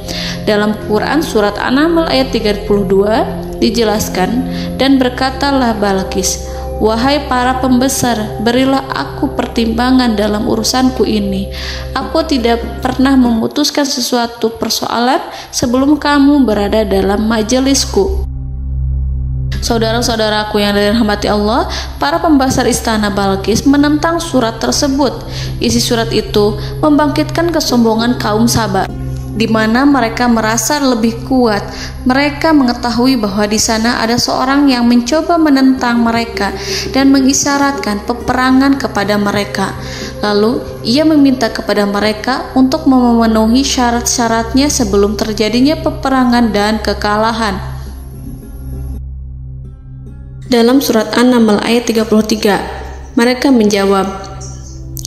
Dalam Quran surat An-Naml ayat 32 dijelaskan, "Dan berkatalah Balqis, wahai para pembesar, berilah aku pertimbangan dalam urusanku ini. Aku tidak pernah memutuskan sesuatu persoalan sebelum kamu berada dalam majelisku." Saudara-saudaraku yang dirahmati Allah, para pembesar istana Balqis menentang surat tersebut. Isi surat itu membangkitkan kesombongan kaum Sabak, di mana mereka merasa lebih kuat. Mereka mengetahui bahwa di sana ada seorang yang mencoba menentang mereka dan mengisyaratkan peperangan kepada mereka. Lalu ia meminta kepada mereka untuk memenuhi syarat-syaratnya sebelum terjadinya peperangan dan kekalahan. Dalam surat An-Naml ayat 33, mereka menjawab,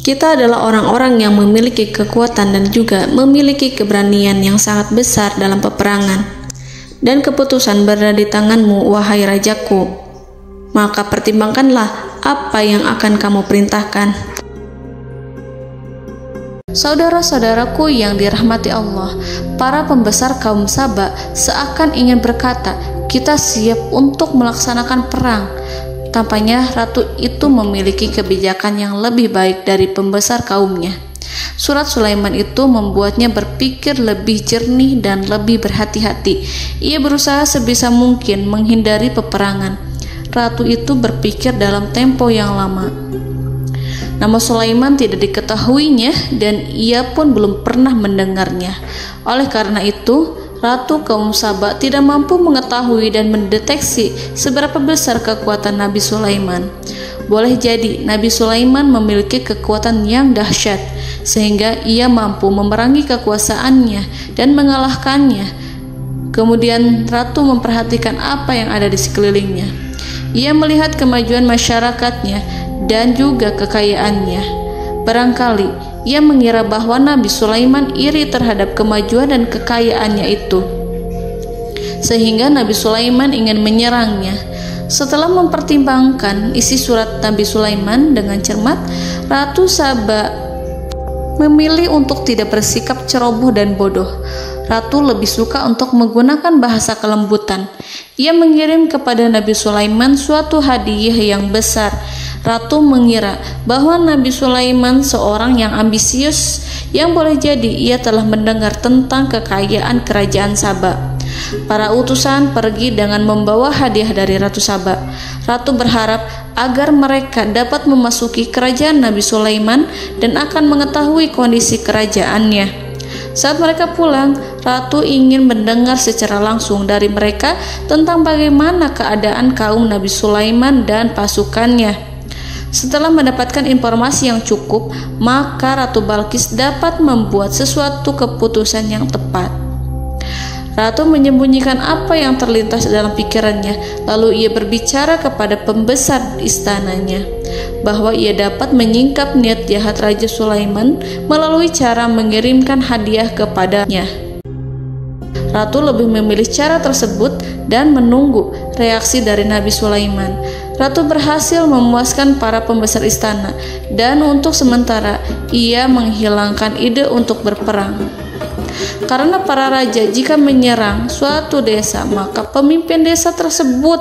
"Kita adalah orang-orang yang memiliki kekuatan dan juga memiliki keberanian yang sangat besar dalam peperangan. Dan keputusan berada di tanganmu, wahai rajaku. Maka pertimbangkanlah apa yang akan kamu perintahkan." Saudara-saudaraku yang dirahmati Allah, para pembesar kaum Sabak seakan ingin berkata, "Kita siap untuk melaksanakan perang." Tampaknya ratu itu memiliki kebijakan yang lebih baik dari pembesar kaumnya. Surat Sulaiman itu membuatnya berpikir lebih jernih dan lebih berhati-hati. Ia berusaha sebisa mungkin menghindari peperangan. Ratu itu berpikir dalam tempo yang lama. Nama Sulaiman tidak diketahuinya dan ia pun belum pernah mendengarnya. Oleh karena itu, Ratu kaum Sabak tidak mampu mengetahui dan mendeteksi seberapa besar kekuatan Nabi Sulaiman. boleh jadi Nabi Sulaiman memiliki kekuatan yang dahsyat sehingga ia mampu memerangi kekuasaannya dan mengalahkannya. Kemudian ratu memperhatikan apa yang ada di sekelilingnya. Ia melihat kemajuan masyarakatnya dan juga kekayaannya. Barangkali ia mengira bahwa Nabi Sulaiman iri terhadap kemajuan dan kekayaannya itu, sehingga Nabi Sulaiman ingin menyerangnya. Setelah mempertimbangkan isi surat Nabi Sulaiman dengan cermat, Ratu Saba memilih untuk tidak bersikap ceroboh dan bodoh. Ratu lebih suka untuk menggunakan bahasa kelembutan. Ia mengirim kepada Nabi Sulaiman suatu hadiah yang besar. Ratu mengira bahwa Nabi Sulaiman seorang yang ambisius, yang boleh jadi ia telah mendengar tentang kekayaan kerajaan Saba. Para utusan pergi dengan membawa hadiah dari Ratu Saba. Ratu berharap agar mereka dapat memasuki kerajaan Nabi Sulaiman dan akan mengetahui kondisi kerajaannya. Saat mereka pulang, Ratu ingin mendengar secara langsung dari mereka tentang bagaimana keadaan kaum Nabi Sulaiman dan pasukannya. Setelah mendapatkan informasi yang cukup, maka Ratu Balqis dapat membuat sesuatu keputusan yang tepat. Ratu menyembunyikan apa yang terlintas dalam pikirannya, lalu ia berbicara kepada pembesar istananya bahwa ia dapat menyingkap niat jahat Raja Sulaiman melalui cara mengirimkan hadiah kepadanya. Ratu lebih memilih cara tersebut dan menunggu reaksi dari Nabi Sulaiman. Ratu berhasil memuaskan para pembesar istana, dan untuk sementara ia menghilangkan ide untuk berperang. Karena para raja jika menyerang suatu desa, maka pemimpin desa tersebut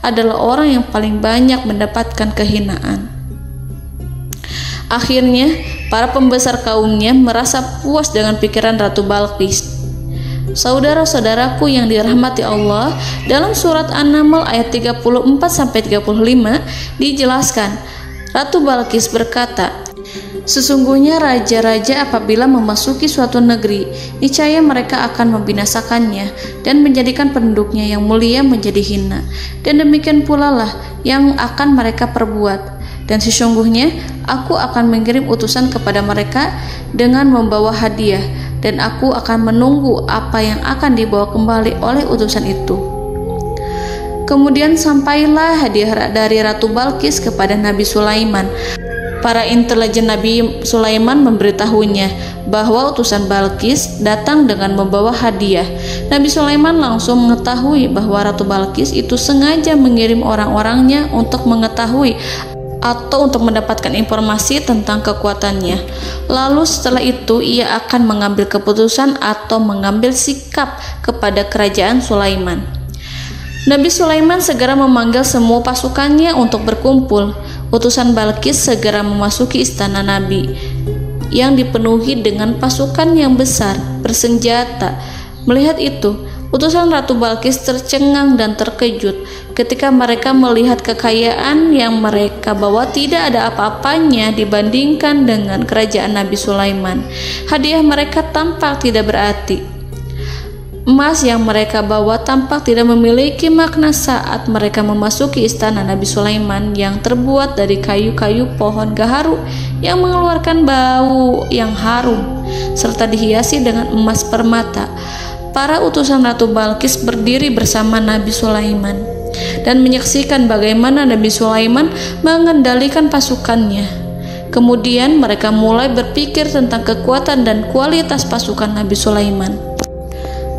adalah orang yang paling banyak mendapatkan kehinaan. Akhirnya, para pembesar kaumnya merasa puas dengan pikiran Ratu Balqis. Saudara-saudaraku yang dirahmati Allah, dalam surat An-Naml ayat 34-35 dijelaskan, Ratu Balqis berkata, "Sesungguhnya raja-raja apabila memasuki suatu negeri, niscaya mereka akan membinasakannya dan menjadikan penduduknya yang mulia menjadi hina. Dan demikian pula lah yang akan mereka perbuat. Dan sesungguhnya aku akan mengirim utusan kepada mereka dengan membawa hadiah, dan aku akan menunggu apa yang akan dibawa kembali oleh utusan itu." Kemudian sampailah hadiah dari Ratu Balqis kepada Nabi Sulaiman. Para intelijen Nabi Sulaiman memberitahunya bahwa utusan Balqis datang dengan membawa hadiah. Nabi Sulaiman langsung mengetahui bahwa Ratu Balqis itu sengaja mengirim orang-orangnya untuk mengetahui atau untuk mendapatkan informasi tentang kekuatannya. Lalu setelah itu ia akan mengambil keputusan atau mengambil sikap kepada kerajaan Sulaiman. Nabi Sulaiman segera memanggil semua pasukannya untuk berkumpul. Utusan Balqis segera memasuki istana Nabi yang dipenuhi dengan pasukan yang besar bersenjata. Melihat itu, utusan Ratu Balqis tercengang dan terkejut ketika mereka melihat kekayaan yang mereka bawa tidak ada apa-apanya dibandingkan dengan kerajaan Nabi Sulaiman. Hadiah mereka tampak tidak berarti. Emas yang mereka bawa tampak tidak memiliki makna saat mereka memasuki istana Nabi Sulaiman yang terbuat dari kayu-kayu pohon gaharu yang mengeluarkan bau yang harum serta dihiasi dengan emas permata. Para utusan Ratu Balqis berdiri bersama Nabi Sulaiman dan menyaksikan bagaimana Nabi Sulaiman mengendalikan pasukannya. Kemudian mereka mulai berpikir tentang kekuatan dan kualitas pasukan Nabi Sulaiman.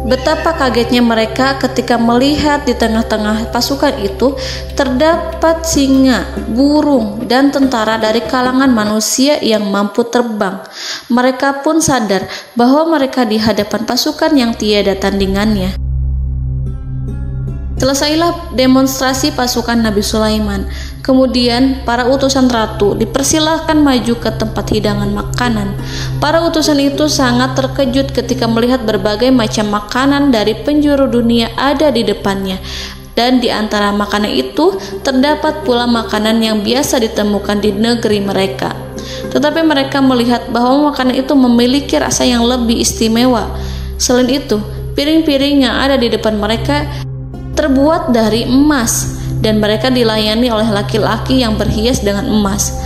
Betapa kagetnya mereka ketika melihat di tengah-tengah pasukan itu terdapat singa, burung, dan tentara dari kalangan manusia yang mampu terbang. Mereka pun sadar bahwa mereka di hadapan pasukan yang tiada tandingannya. Selesailah demonstrasi pasukan Nabi Sulaiman. Kemudian para utusan ratu dipersilahkan maju ke tempat hidangan makanan. Para utusan itu sangat terkejut ketika melihat berbagai macam makanan dari penjuru dunia ada di depannya. Dan di antara makanan itu terdapat pula makanan yang biasa ditemukan di negeri mereka. Tetapi mereka melihat bahwa makanan itu memiliki rasa yang lebih istimewa. Selain itu, piring-piring yang ada di depan mereka terbuat dari emas dan mereka dilayani oleh laki-laki yang berhias dengan emas.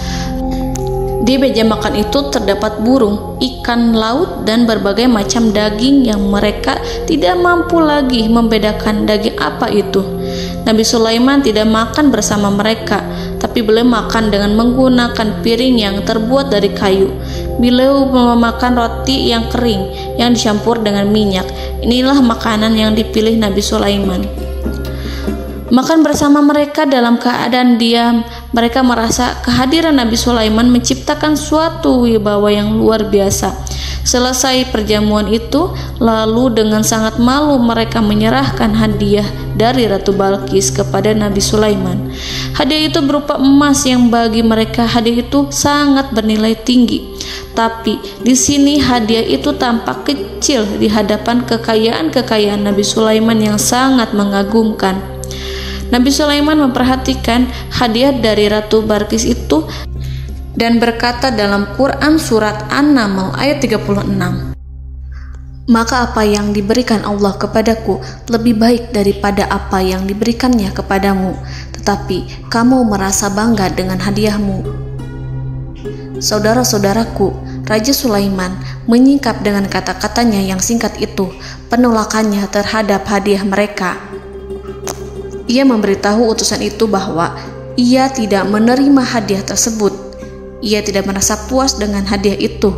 Di meja makan itu terdapat burung, ikan laut, dan berbagai macam daging yang mereka tidak mampu lagi membedakan daging apa itu. Nabi Sulaiman tidak makan bersama mereka, tapi beliau makan dengan menggunakan piring yang terbuat dari kayu. Beliau memakan roti yang kering yang dicampur dengan minyak. Inilah makanan yang dipilih Nabi Sulaiman. Makan bersama mereka dalam keadaan diam, mereka merasa kehadiran Nabi Sulaiman menciptakan suatu wibawa yang luar biasa. Selesai perjamuan itu, lalu dengan sangat malu mereka menyerahkan hadiah dari Ratu Balqis kepada Nabi Sulaiman. Hadiah itu berupa emas yang bagi mereka hadiah itu sangat bernilai tinggi. Tapi di sini hadiah itu tampak kecil di hadapan kekayaan Nabi Sulaiman yang sangat mengagumkan. Nabi Sulaiman memperhatikan hadiah dari Ratu Balqis itu dan berkata dalam Quran surat An-Naml ayat 36, "Maka apa yang diberikan Allah kepadaku lebih baik daripada apa yang diberikannya kepadamu, tetapi kamu merasa bangga dengan hadiahmu." Saudara-saudaraku, Raja Sulaiman menyingkap dengan kata-katanya yang singkat itu penolakannya terhadap hadiah mereka. Ia memberitahu utusan itu bahwa ia tidak menerima hadiah tersebut. Ia tidak merasa puas dengan hadiah itu.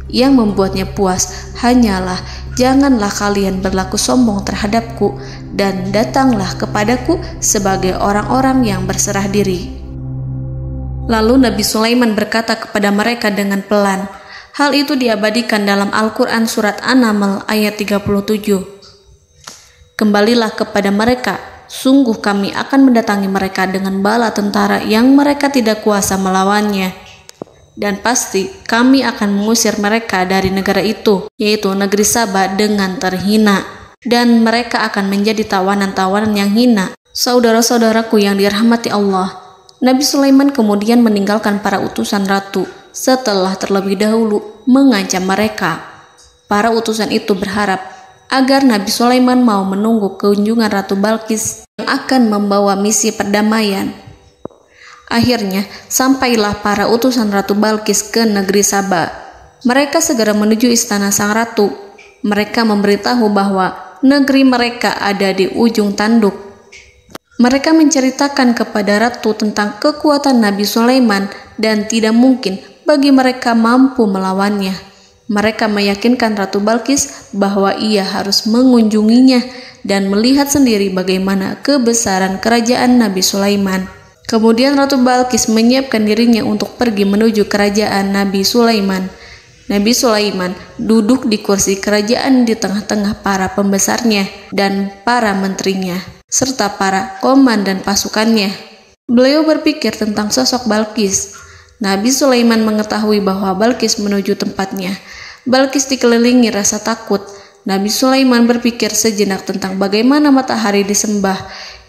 Yang membuatnya puas hanyalah, janganlah kalian berlaku sombong terhadapku dan datanglah kepadaku sebagai orang-orang yang berserah diri. Lalu Nabi Sulaiman berkata kepada mereka dengan pelan. Hal itu diabadikan dalam Al-Quran surat An-Naml ayat 37. "Kembalilah kepada mereka, sungguh kami akan mendatangi mereka dengan bala tentara yang mereka tidak kuasa melawannya. Dan pasti kami akan mengusir mereka dari negara itu, yaitu negeri Saba, dengan terhina. Dan mereka akan menjadi tawanan-tawanan yang hina." Saudara-saudaraku yang dirahmati Allah, Nabi Sulaiman kemudian meninggalkan para utusan ratu setelah terlebih dahulu mengancam mereka. Para utusan itu berharap agar Nabi Sulaiman mau menunggu kunjungan Ratu Balqis yang akan membawa misi perdamaian. Akhirnya, sampailah para utusan Ratu Balqis ke negeri Saba. Mereka segera menuju istana sang ratu. Mereka memberitahu bahwa negeri mereka ada di ujung tanduk. Mereka menceritakan kepada ratu tentang kekuatan Nabi Sulaiman dan tidak mungkin bagi mereka mampu melawannya. Mereka meyakinkan Ratu Balqis bahwa ia harus mengunjunginya dan melihat sendiri bagaimana kebesaran kerajaan Nabi Sulaiman. Kemudian Ratu Balqis menyiapkan dirinya untuk pergi menuju kerajaan Nabi Sulaiman. Nabi Sulaiman duduk di kursi kerajaan di tengah-tengah para pembesarnya dan para menterinya, serta para komandan pasukannya. Beliau berpikir tentang sosok Balqis. Nabi Sulaiman mengetahui bahwa Balqis menuju tempatnya. Balqis dikelilingi rasa takut. Nabi Sulaiman berpikir sejenak tentang bagaimana matahari disembah.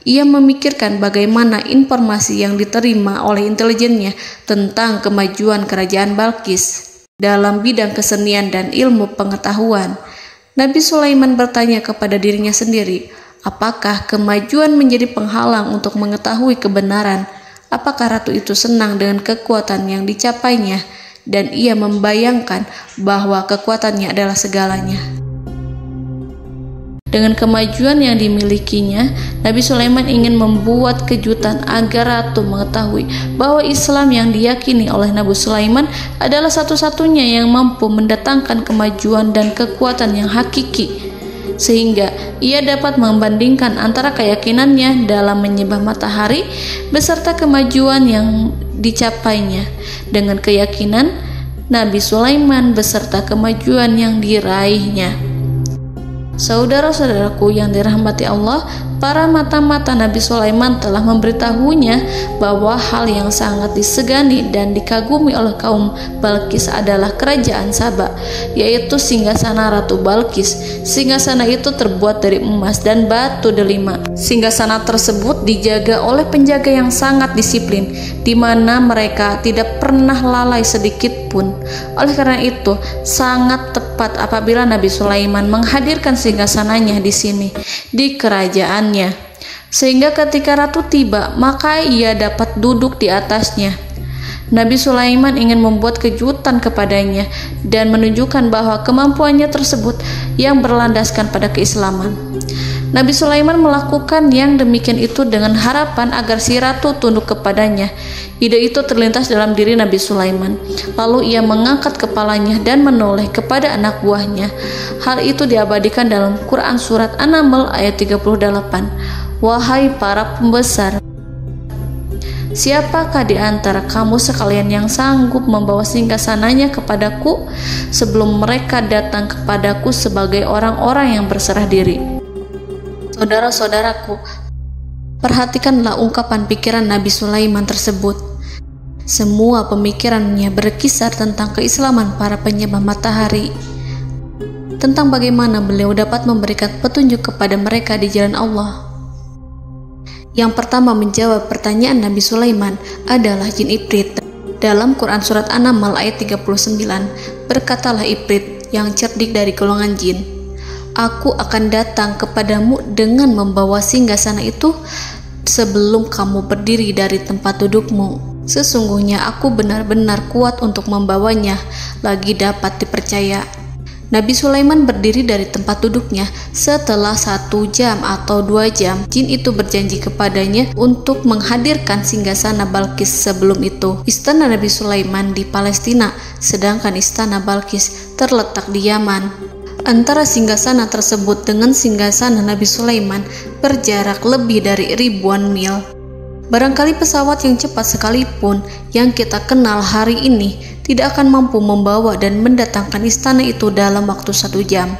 Ia memikirkan bagaimana informasi yang diterima oleh intelijennya tentang kemajuan kerajaan Balqis dalam bidang kesenian dan ilmu pengetahuan. Nabi Sulaiman bertanya kepada dirinya sendiri, apakah kemajuan menjadi penghalang untuk mengetahui kebenaran? Apakah ratu itu senang dengan kekuatan yang dicapainya? Dan ia membayangkan bahwa kekuatannya adalah segalanya. Dengan kemajuan yang dimilikinya, Nabi Sulaiman ingin membuat kejutan agar ratu mengetahui bahwa Islam yang diyakini oleh Nabi Sulaiman adalah satu-satunya yang mampu mendatangkan kemajuan dan kekuatan yang hakiki, sehingga ia dapat membandingkan antara keyakinannya dalam menyembah matahari beserta kemajuan yang dicapainya dengan keyakinan Nabi Sulaiman beserta kemajuan yang diraihnya. Saudara-saudaraku yang dirahmati Allah, para mata-mata Nabi Sulaiman telah memberitahunya bahwa hal yang sangat disegani dan dikagumi oleh kaum Balqis adalah kerajaan Saba, yaitu singgasana Ratu Balqis. Singgasana itu terbuat dari emas dan batu delima. Singgasana tersebut dijaga oleh penjaga yang sangat disiplin, di mana mereka tidak pernah lalai sedikit pun. Oleh karena itu, sangat tepat apabila Nabi Sulaiman menghadirkan singgasananya di sini, di kerajaannya. sehingga ketika ratu tiba, maka ia dapat duduk di atasnya. Nabi Sulaiman ingin membuat kejutan kepadanya dan menunjukkan bahwa kemampuannya tersebut yang berlandaskan pada keislaman. Nabi Sulaiman melakukan yang demikian itu dengan harapan agar si ratu tunduk kepadanya. Ide itu terlintas dalam diri Nabi Sulaiman. Lalu ia mengangkat kepalanya dan menoleh kepada anak buahnya. Hal itu diabadikan dalam Quran Surat An-Naml ayat 38. Wahai para pembesar, siapakah di antara kamu sekalian yang sanggup membawa singgasananya kepadaku sebelum mereka datang kepadaku sebagai orang-orang yang berserah diri? Saudara-saudaraku, perhatikanlah ungkapan pikiran Nabi Sulaiman tersebut. Semua pemikirannya berkisar tentang keislaman para penyembah matahari, tentang bagaimana beliau dapat memberikan petunjuk kepada mereka di jalan Allah. Yang pertama menjawab pertanyaan Nabi Sulaiman adalah jin Ifrit. Dalam Quran Surat An-Naml ayat 39, berkatalah Ifrit yang cerdik dari golongan jin, "Aku akan datang kepadamu dengan membawa singgasana itu sebelum kamu berdiri dari tempat dudukmu. Sesungguhnya aku benar-benar kuat untuk membawanya, lagi dapat dipercaya." Nabi Sulaiman berdiri dari tempat duduknya. Setelah 1 jam atau 2 jam, jin itu berjanji kepadanya untuk menghadirkan singgasana Balkis. Sebelum itu, istana Nabi Sulaiman di Palestina, sedangkan istana Balkis terletak di Yaman. Antara singgasana tersebut dengan singgasana Nabi Sulaiman berjarak lebih dari ribuan mil. Barangkali pesawat yang cepat sekalipun yang kita kenal hari ini tidak akan mampu membawa dan mendatangkan istana itu dalam waktu 1 jam.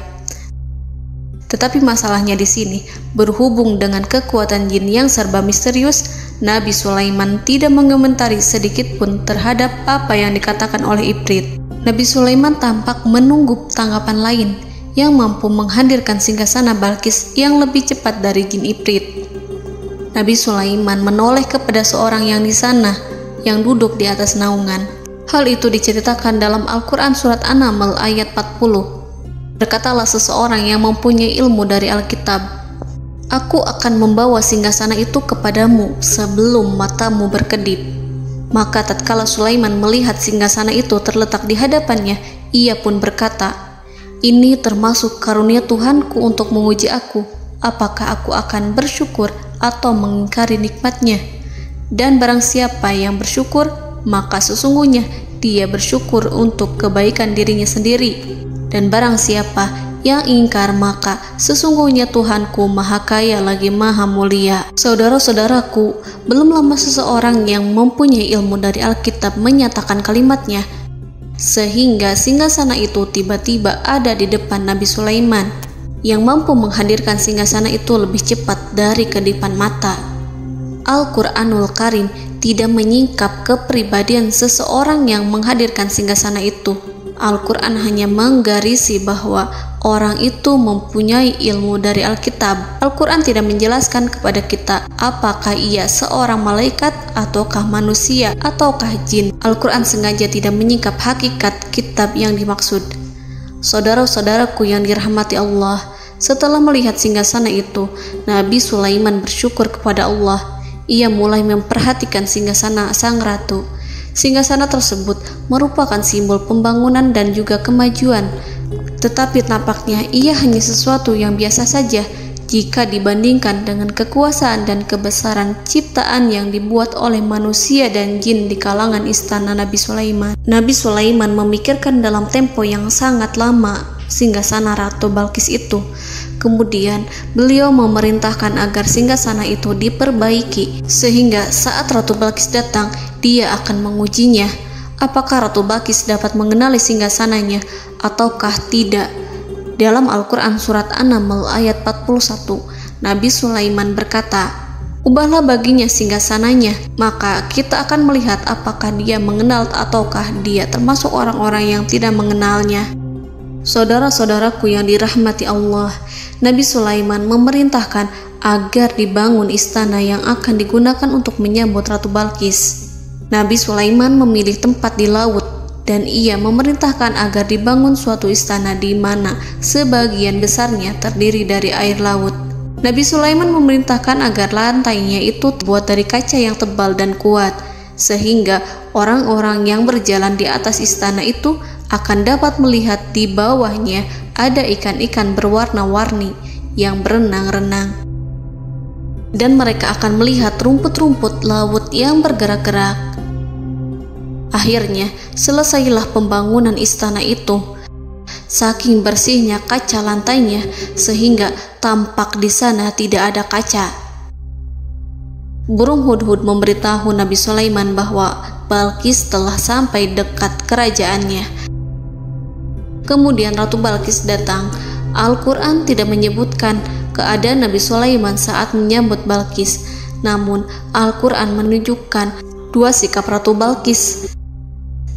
Tetapi masalahnya di sini, berhubung dengan kekuatan jin yang serba misterius, Nabi Sulaiman tidak mengomentari sedikit pun terhadap apa yang dikatakan oleh Ifrit. Nabi Sulaiman tampak menunggu tanggapan lain yang mampu menghadirkan singgasana Balkis yang lebih cepat dari jin Ifrit. Nabi Sulaiman menoleh kepada seorang yang di sana, yang duduk di atas naungan. Hal itu diceritakan dalam Al-Quran Surat An-Naml ayat 40. Berkatalah seseorang yang mempunyai ilmu dari Alkitab, "Aku akan membawa singgasana itu kepadamu sebelum matamu berkedip." Maka tatkala Sulaiman melihat singgasana itu terletak di hadapannya, ia pun berkata, "Ini termasuk karunia Tuhanku untuk menguji aku. Apakah aku akan bersyukur atau mengingkari nikmatnya? Dan barang siapa yang bersyukur, maka sesungguhnya dia bersyukur untuk kebaikan dirinya sendiri. Dan barang siapa yang ingkar, maka sesungguhnya Tuhanku maha kaya lagi maha mulia." Saudara-saudaraku, belum lama seseorang yang mempunyai ilmu dari Alkitab menyatakan kalimatnya, sehingga singgasana itu tiba-tiba ada di depan Nabi Sulaiman, yang mampu menghadirkan singgasana itu lebih cepat dari kedipan mata. Al-Quranul Karim tidak menyingkap kepribadian seseorang yang menghadirkan singgasana itu. Al-Quran hanya menggarisi bahwa orang itu mempunyai ilmu dari Alkitab. Al-Quran tidak menjelaskan kepada kita apakah ia seorang malaikat ataukah manusia ataukah jin. Al-Quran sengaja tidak menyingkap hakikat kitab yang dimaksud. Saudara-saudaraku yang dirahmati Allah, setelah melihat singgasana itu, Nabi Sulaiman bersyukur kepada Allah. Ia mulai memperhatikan singgasana sang ratu. Singgasana tersebut merupakan simbol pembangunan dan juga kemajuan, tetapi tampaknya ia hanya sesuatu yang biasa saja jika dibandingkan dengan kekuasaan dan kebesaran ciptaan yang dibuat oleh manusia dan jin di kalangan istana Nabi Sulaiman. Nabi Sulaiman memikirkan dalam tempo yang sangat lama singgasana Ratu Balkis itu. Kemudian beliau memerintahkan agar singgasana itu diperbaiki, sehingga saat Ratu Balkis datang, dia akan mengujinya. Apakah Ratu Balkis dapat mengenali singgasananya ataukah tidak? Dalam Al-Quran Surat An-Naml ayat 41, Nabi Sulaiman berkata, "Ubahlah baginya singgasananya, maka kita akan melihat apakah dia mengenal ataukah dia termasuk orang-orang yang tidak mengenalnya." Saudara-saudaraku yang dirahmati Allah, Nabi Sulaiman memerintahkan agar dibangun istana yang akan digunakan untuk menyambut Ratu Balkis. Nabi Sulaiman memilih tempat di laut, dan ia memerintahkan agar dibangun suatu istana di mana sebagian besarnya terdiri dari air laut. Nabi Sulaiman memerintahkan agar lantainya itu terbuat dari kaca yang tebal dan kuat, sehingga orang-orang yang berjalan di atas istana itu akan dapat melihat di bawahnya ada ikan-ikan berwarna-warni yang berenang-renang. Dan mereka akan melihat rumput-rumput laut yang bergerak-gerak. Akhirnya, selesailah pembangunan istana itu. Saking bersihnya kaca lantainya, sehingga tampak di sana tidak ada kaca. Burung hudhud memberitahu Nabi Sulaiman bahwa Balqis telah sampai dekat kerajaannya. Kemudian Ratu Balqis datang. Al-Quran tidak menyebutkan keadaan Nabi Sulaiman saat menyambut Balqis, namun Al-Quran menunjukkan dua sikap Ratu Balqis.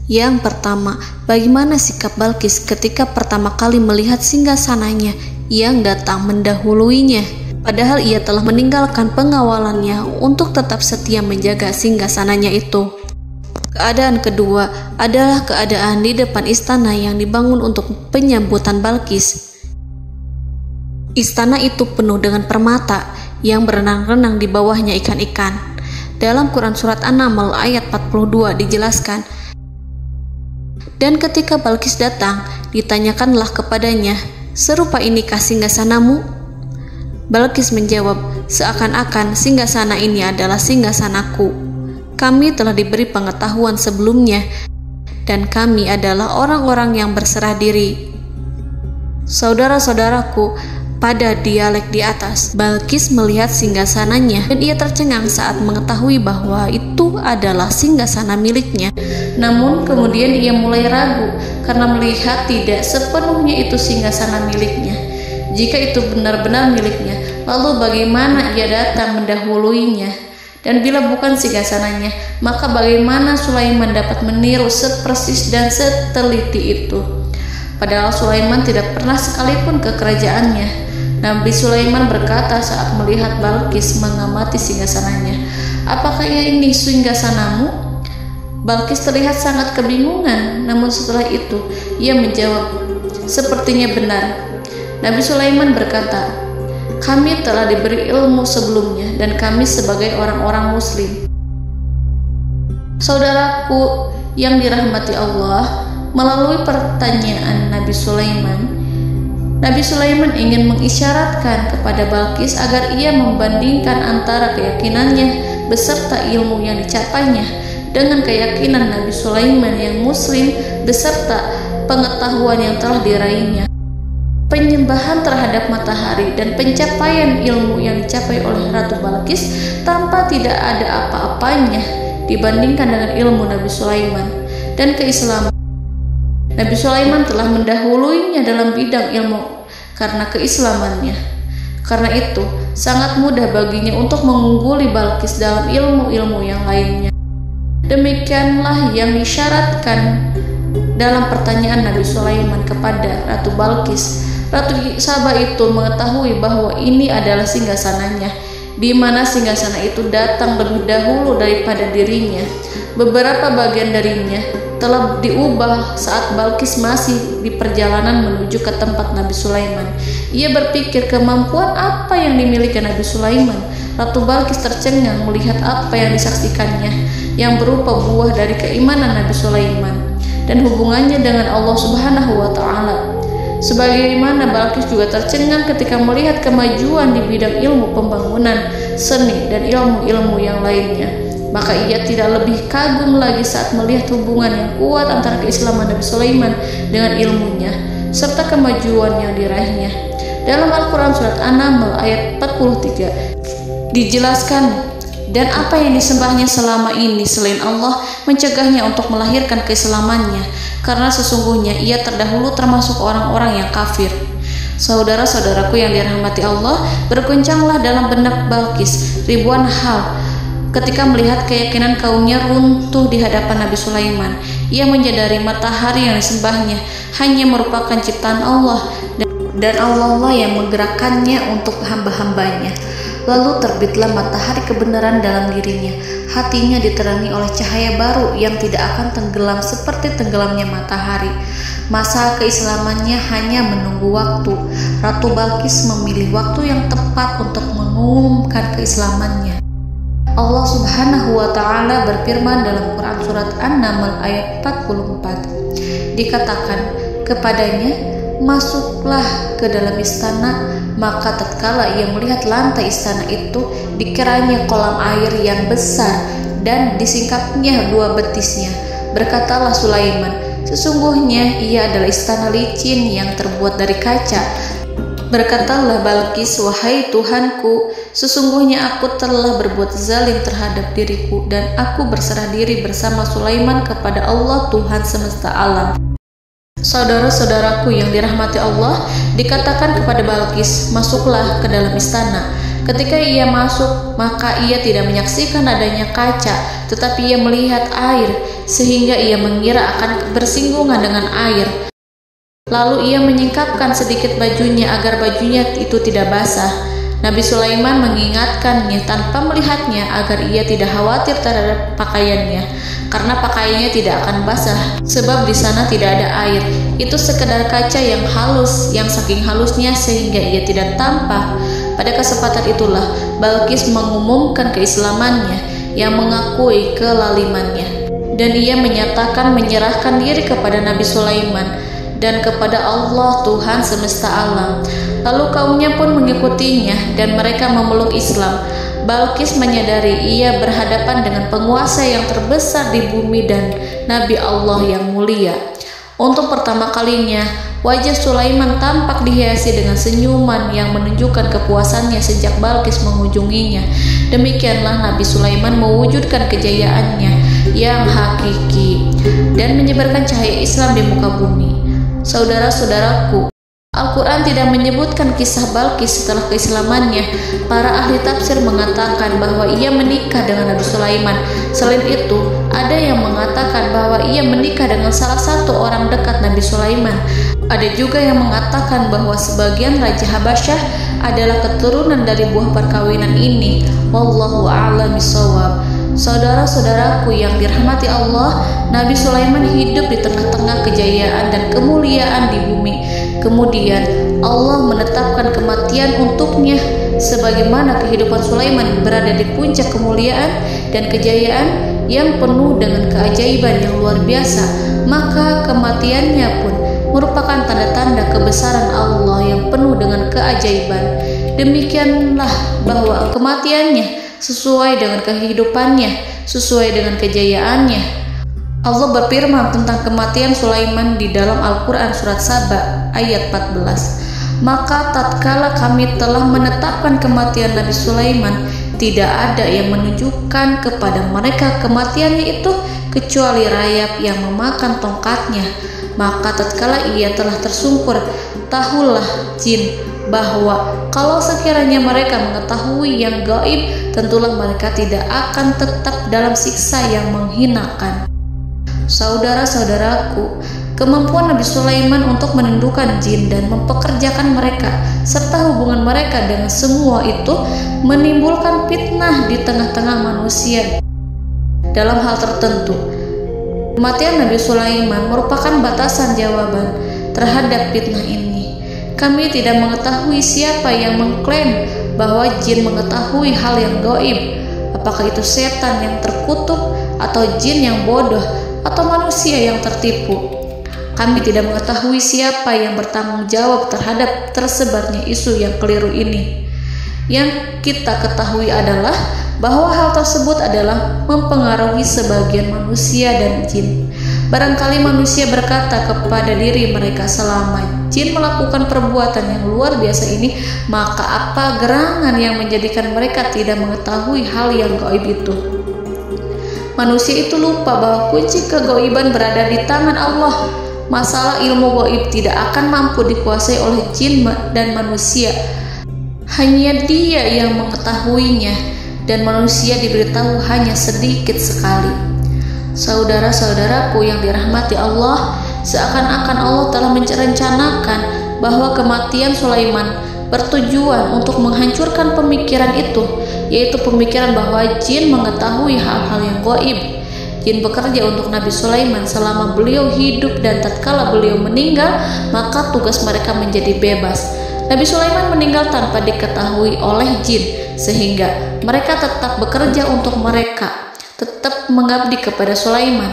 Yang pertama, bagaimana sikap Balqis ketika pertama kali melihat singgasananya yang datang mendahuluinya, padahal ia telah meninggalkan pengawalannya untuk tetap setia menjaga singgasananya itu. Keadaan kedua adalah keadaan di depan istana yang dibangun untuk penyambutan Balqis. Istana itu penuh dengan permata yang berenang-renang di bawahnya ikan-ikan. Dalam Quran Surat An-Naml ayat 42 dijelaskan, dan ketika Balqis datang, ditanyakanlah kepadanya, "Serupa inikah singgasanamu?" Balqis menjawab, "Seakan-akan singgasana ini adalah singgasanaku. Kami telah diberi pengetahuan sebelumnya, dan kami adalah orang-orang yang berserah diri." Saudara-saudaraku, pada dialek di atas, Balqis melihat singgasananya dan ia tercengang saat mengetahui bahwa itu adalah singgasana miliknya. Namun kemudian ia mulai ragu karena melihat tidak sepenuhnya itu singgasana miliknya. Jika itu benar-benar miliknya, lalu bagaimana ia datang mendahuluinya? Dan bila bukan singgasananya, maka bagaimana Sulaiman dapat meniru sepersis dan seteliti itu? Padahal Sulaiman tidak pernah sekalipun ke kerajaannya. Nabi Sulaiman berkata saat melihat Balqis mengamati singgasananya, "Apakah ini singgasanamu?" Balqis terlihat sangat kebingungan, namun setelah itu ia menjawab, "Sepertinya benar." Nabi Sulaiman berkata, "Kami telah diberi ilmu sebelumnya dan kami sebagai orang-orang muslim." Saudaraku yang dirahmati Allah, melalui pertanyaan Nabi Sulaiman ingin mengisyaratkan kepada Balqis agar ia membandingkan antara keyakinannya beserta ilmu yang dicapainya dengan keyakinan Nabi Sulaiman yang muslim beserta pengetahuan yang telah diraihnya. Penyembahan terhadap matahari dan pencapaian ilmu yang dicapai oleh Ratu Balqis tanpa tidak ada apa-apanya dibandingkan dengan ilmu Nabi Sulaiman dan keislaman. Nabi Sulaiman telah mendahuluinya dalam bidang ilmu karena keislamannya. Karena itu, sangat mudah baginya untuk mengungguli Balqis dalam ilmu-ilmu yang lainnya. Demikianlah yang disyaratkan dalam pertanyaan Nabi Sulaiman kepada Ratu Balqis. Ratu Saba itu mengetahui bahwa ini adalah singgasananya, di mana singgasana itu datang lebih dahulu daripada dirinya. Beberapa bagian darinya telah diubah saat Balqis masih di perjalanan menuju ke tempat Nabi Sulaiman. Ia berpikir kemampuan apa yang dimiliki Nabi Sulaiman. Ratu Balqis tercengang melihat apa yang disaksikannya, yang berupa buah dari keimanan Nabi Sulaiman dan hubungannya dengan Allah Subhanahu wa Ta'ala. Sebagaimana Balqis juga tercengang ketika melihat kemajuan di bidang ilmu pembangunan, seni, dan ilmu-ilmu yang lainnya. Maka ia tidak lebih kagum lagi saat melihat hubungan yang kuat antara keislaman Nabi Sulaiman dengan ilmunya serta kemajuan yang diraihnya. Dalam Al-Quran Surat An-Naml ayat 43 dijelaskan, dan apa yang disembahnya selama ini selain Allah mencegahnya untuk melahirkan keislamannya, karena sesungguhnya ia terdahulu termasuk orang-orang yang kafir. Saudara-saudaraku yang dirahmati Allah, berguncanglah dalam benak Balqis ribuan hal ketika melihat keyakinan kaumnya runtuh di hadapan Nabi Sulaiman. Ia menyadari matahari yang disembahnya hanya merupakan ciptaan Allah, dan Allah lah yang menggerakkannya untuk hamba-hambanya. Lalu terbitlah matahari kebenaran dalam dirinya. Hatinya diterangi oleh cahaya baru yang tidak akan tenggelam seperti tenggelamnya matahari. Masa keislamannya hanya menunggu waktu. Ratu Balqis memilih waktu yang tepat untuk mengumumkan keislamannya. Allah Subhanahu wa Ta'ala berfirman dalam Quran Surat An-Naml ayat 44. Dikatakan kepadanya, masuklah ke dalam istana. Maka tatkala ia melihat lantai istana itu, dikiranya kolam air yang besar dan disingkapnya 2 betisnya. Berkatalah Sulaiman, sesungguhnya ia adalah istana licin yang terbuat dari kaca. Berkatalah Balqis, wahai Tuhanku, sesungguhnya aku telah berbuat zalim terhadap diriku dan aku berserah diri bersama Sulaiman kepada Allah Tuhan semesta alam. Saudara-saudaraku yang dirahmati Allah, dikatakan kepada Balqis, masuklah ke dalam istana. Ketika ia masuk, maka ia tidak menyaksikan adanya kaca, tetapi ia melihat air, sehingga ia mengira akan bersinggungan dengan air. Lalu ia menyingkapkan sedikit bajunya agar bajunya itu tidak basah. Nabi Sulaiman mengingatkannya tanpa melihatnya agar ia tidak khawatir terhadap pakaiannya, karena pakaiannya tidak akan basah sebab di sana tidak ada air. Itu sekedar kaca yang halus, yang saking halusnya sehingga ia tidak tampak. Pada kesempatan itulah Balqis mengumumkan keislamannya yang mengakui kelalimannya, dan ia menyatakan menyerahkan diri kepada Nabi Sulaiman dan kepada Allah Tuhan semesta alam. Lalu kaumnya pun mengikutinya dan mereka memeluk Islam. Balqis menyadari ia berhadapan dengan penguasa yang terbesar di bumi dan Nabi Allah yang mulia. Untuk pertama kalinya, wajah Sulaiman tampak dihiasi dengan senyuman yang menunjukkan kepuasannya sejak Balqis mengunjunginya. Demikianlah Nabi Sulaiman mewujudkan kejayaannya yang hakiki dan menyebarkan cahaya Islam di muka bumi. Saudara-saudaraku, Al-Quran tidak menyebutkan kisah Balqis setelah keislamannya. Para ahli tafsir mengatakan bahwa ia menikah dengan Nabi Sulaiman. Selain itu, ada yang mengatakan bahwa ia menikah dengan salah satu orang dekat Nabi Sulaiman. Ada juga yang mengatakan bahwa sebagian Raja Habasyah adalah keturunan dari buah perkawinan ini. Wallahu a'lam bishawab. Saudara-saudaraku yang dirahmati Allah, Nabi Sulaiman hidup di tengah-tengah kejayaan dan kemuliaan di bumi. Kemudian Allah menetapkan kematian untuknya, sebagaimana kehidupan Sulaiman berada di puncak kemuliaan dan kejayaan yang penuh dengan keajaiban yang luar biasa, maka kematiannya pun merupakan tanda-tanda kebesaran Allah yang penuh dengan keajaiban. Demikianlah bahwa kematiannya sesuai dengan kehidupannya, sesuai dengan kejayaannya. Allah berfirman tentang kematian Sulaiman di dalam Al-Quran Surat Saba ayat 14. Maka tatkala kami telah menetapkan kematian Nabi Sulaiman, tidak ada yang menunjukkan kepada mereka kematiannya itu kecuali rayap yang memakan tongkatnya. Maka tatkala ia telah tersungkur, tahulah jin bahwa kalau sekiranya mereka mengetahui yang gaib, tentulah mereka tidak akan tetap dalam siksa yang menghinakan. Saudara-saudaraku, kemampuan Nabi Sulaiman untuk menundukkan jin dan mempekerjakan mereka serta hubungan mereka dengan semua itu menimbulkan fitnah di tengah-tengah manusia dalam hal tertentu. Kematian Nabi Sulaiman merupakan batasan jawaban terhadap fitnah ini. Kami tidak mengetahui siapa yang mengklaim bahwa jin mengetahui hal yang gaib. Apakah itu setan yang terkutuk, atau jin yang bodoh, atau manusia yang tertipu? Kami tidak mengetahui siapa yang bertanggung jawab terhadap tersebarnya isu yang keliru ini. Yang kita ketahui adalah bahwa hal tersebut adalah mempengaruhi sebagian manusia dan jin. Barangkali manusia berkata kepada diri mereka, selama jin melakukan perbuatan yang luar biasa ini, maka apa gerangan yang menjadikan mereka tidak mengetahui hal yang gaib itu? Manusia itu lupa bahwa kunci kegaiban berada di tangan Allah. Masalah ilmu gaib tidak akan mampu dikuasai oleh jin dan manusia. Hanya Dia yang mengetahuinya, dan manusia diberitahu hanya sedikit sekali. Saudara-saudaraku yang dirahmati Allah, seakan-akan Allah telah merencanakan bahwa kematian Sulaiman bertujuan untuk menghancurkan pemikiran itu, yaitu pemikiran bahwa jin mengetahui hal-hal yang gaib. Jin bekerja untuk Nabi Sulaiman selama beliau hidup, dan tatkala beliau meninggal, maka tugas mereka menjadi bebas. Nabi Sulaiman meninggal tanpa diketahui oleh jin, sehingga mereka tetap bekerja untuk mereka, tetap mengabdi kepada Sulaiman.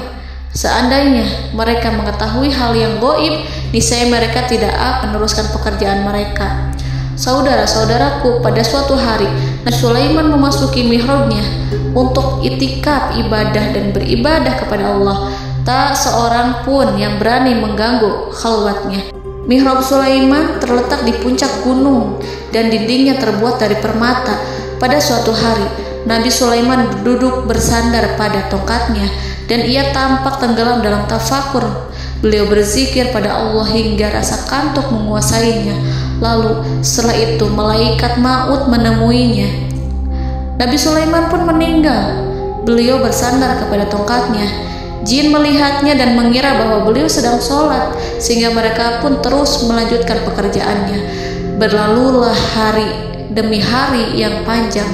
Seandainya mereka mengetahui hal yang gaib, niscaya mereka tidak akan meneruskan pekerjaan mereka. Saudara-saudaraku, pada suatu hari Nabi Sulaiman memasuki mihrabnya untuk itikaf ibadah dan beribadah kepada Allah. Tak seorang pun yang berani mengganggu khalwatnya. Mihrab Sulaiman terletak di puncak gunung dan dindingnya terbuat dari permata. Pada suatu hari, Nabi Sulaiman duduk bersandar pada tongkatnya dan ia tampak tenggelam dalam tafakur. Beliau berzikir pada Allah hingga rasa kantuk menguasainya. Lalu setelah itu malaikat maut menemuinya. Nabi Sulaiman pun meninggal. Beliau bersandar kepada tongkatnya. Jin melihatnya dan mengira bahwa beliau sedang sholat, sehingga mereka pun terus melanjutkan pekerjaannya. Berlalulah hari demi hari yang panjang.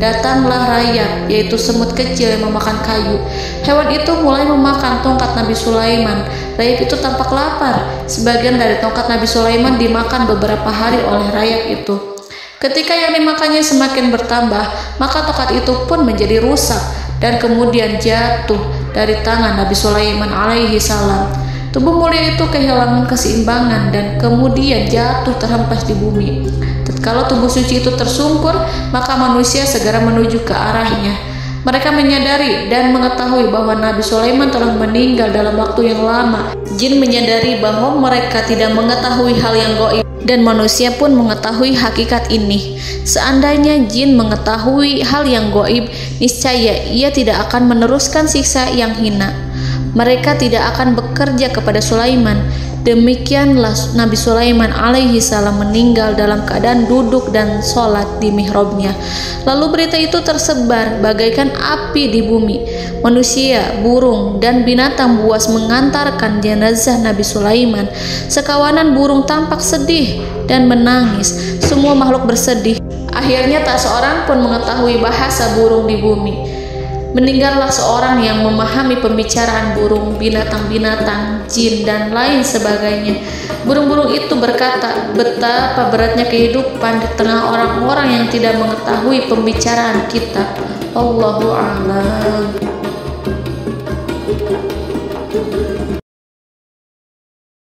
Datanglah rayap, yaitu semut kecil yang memakan kayu. Hewan itu mulai memakan tongkat Nabi Sulaiman. Rayap itu tampak lapar. Sebagian dari tongkat Nabi Sulaiman dimakan beberapa hari oleh rayap itu. Ketika yang dimakannya semakin bertambah, maka tongkat itu pun menjadi rusak dan kemudian jatuh dari tangan Nabi Sulaiman alaihi salam. Tubuh mulia itu kehilangan keseimbangan dan kemudian jatuh terhempas di bumi. Tatkala tubuh suci itu tersungkur, maka manusia segera menuju ke arahnya. Mereka menyadari dan mengetahui bahwa Nabi Sulaiman telah meninggal dalam waktu yang lama. Jin menyadari bahwa mereka tidak mengetahui hal yang gaib, dan manusia pun mengetahui hakikat ini. Seandainya jin mengetahui hal yang gaib, niscaya ia tidak akan meneruskan siksa yang hina. Mereka tidak akan bekerja kepada Sulaiman. Demikianlah Nabi Sulaiman alaihi salam meninggal dalam keadaan duduk dan sholat di mihrabnya. Lalu berita itu tersebar bagaikan api di bumi. Manusia, burung, dan binatang buas mengantarkan jenazah Nabi Sulaiman. Sekawanan burung tampak sedih dan menangis. Semua makhluk bersedih. Akhirnya tak seorang pun mengetahui bahasa burung di bumi. Meninggallah seorang yang memahami pembicaraan burung, binatang-binatang, jin, dan lain sebagainya. Burung-burung itu berkata, betapa beratnya kehidupan di tengah orang-orang yang tidak mengetahui pembicaraan kita. Allahu a'lam.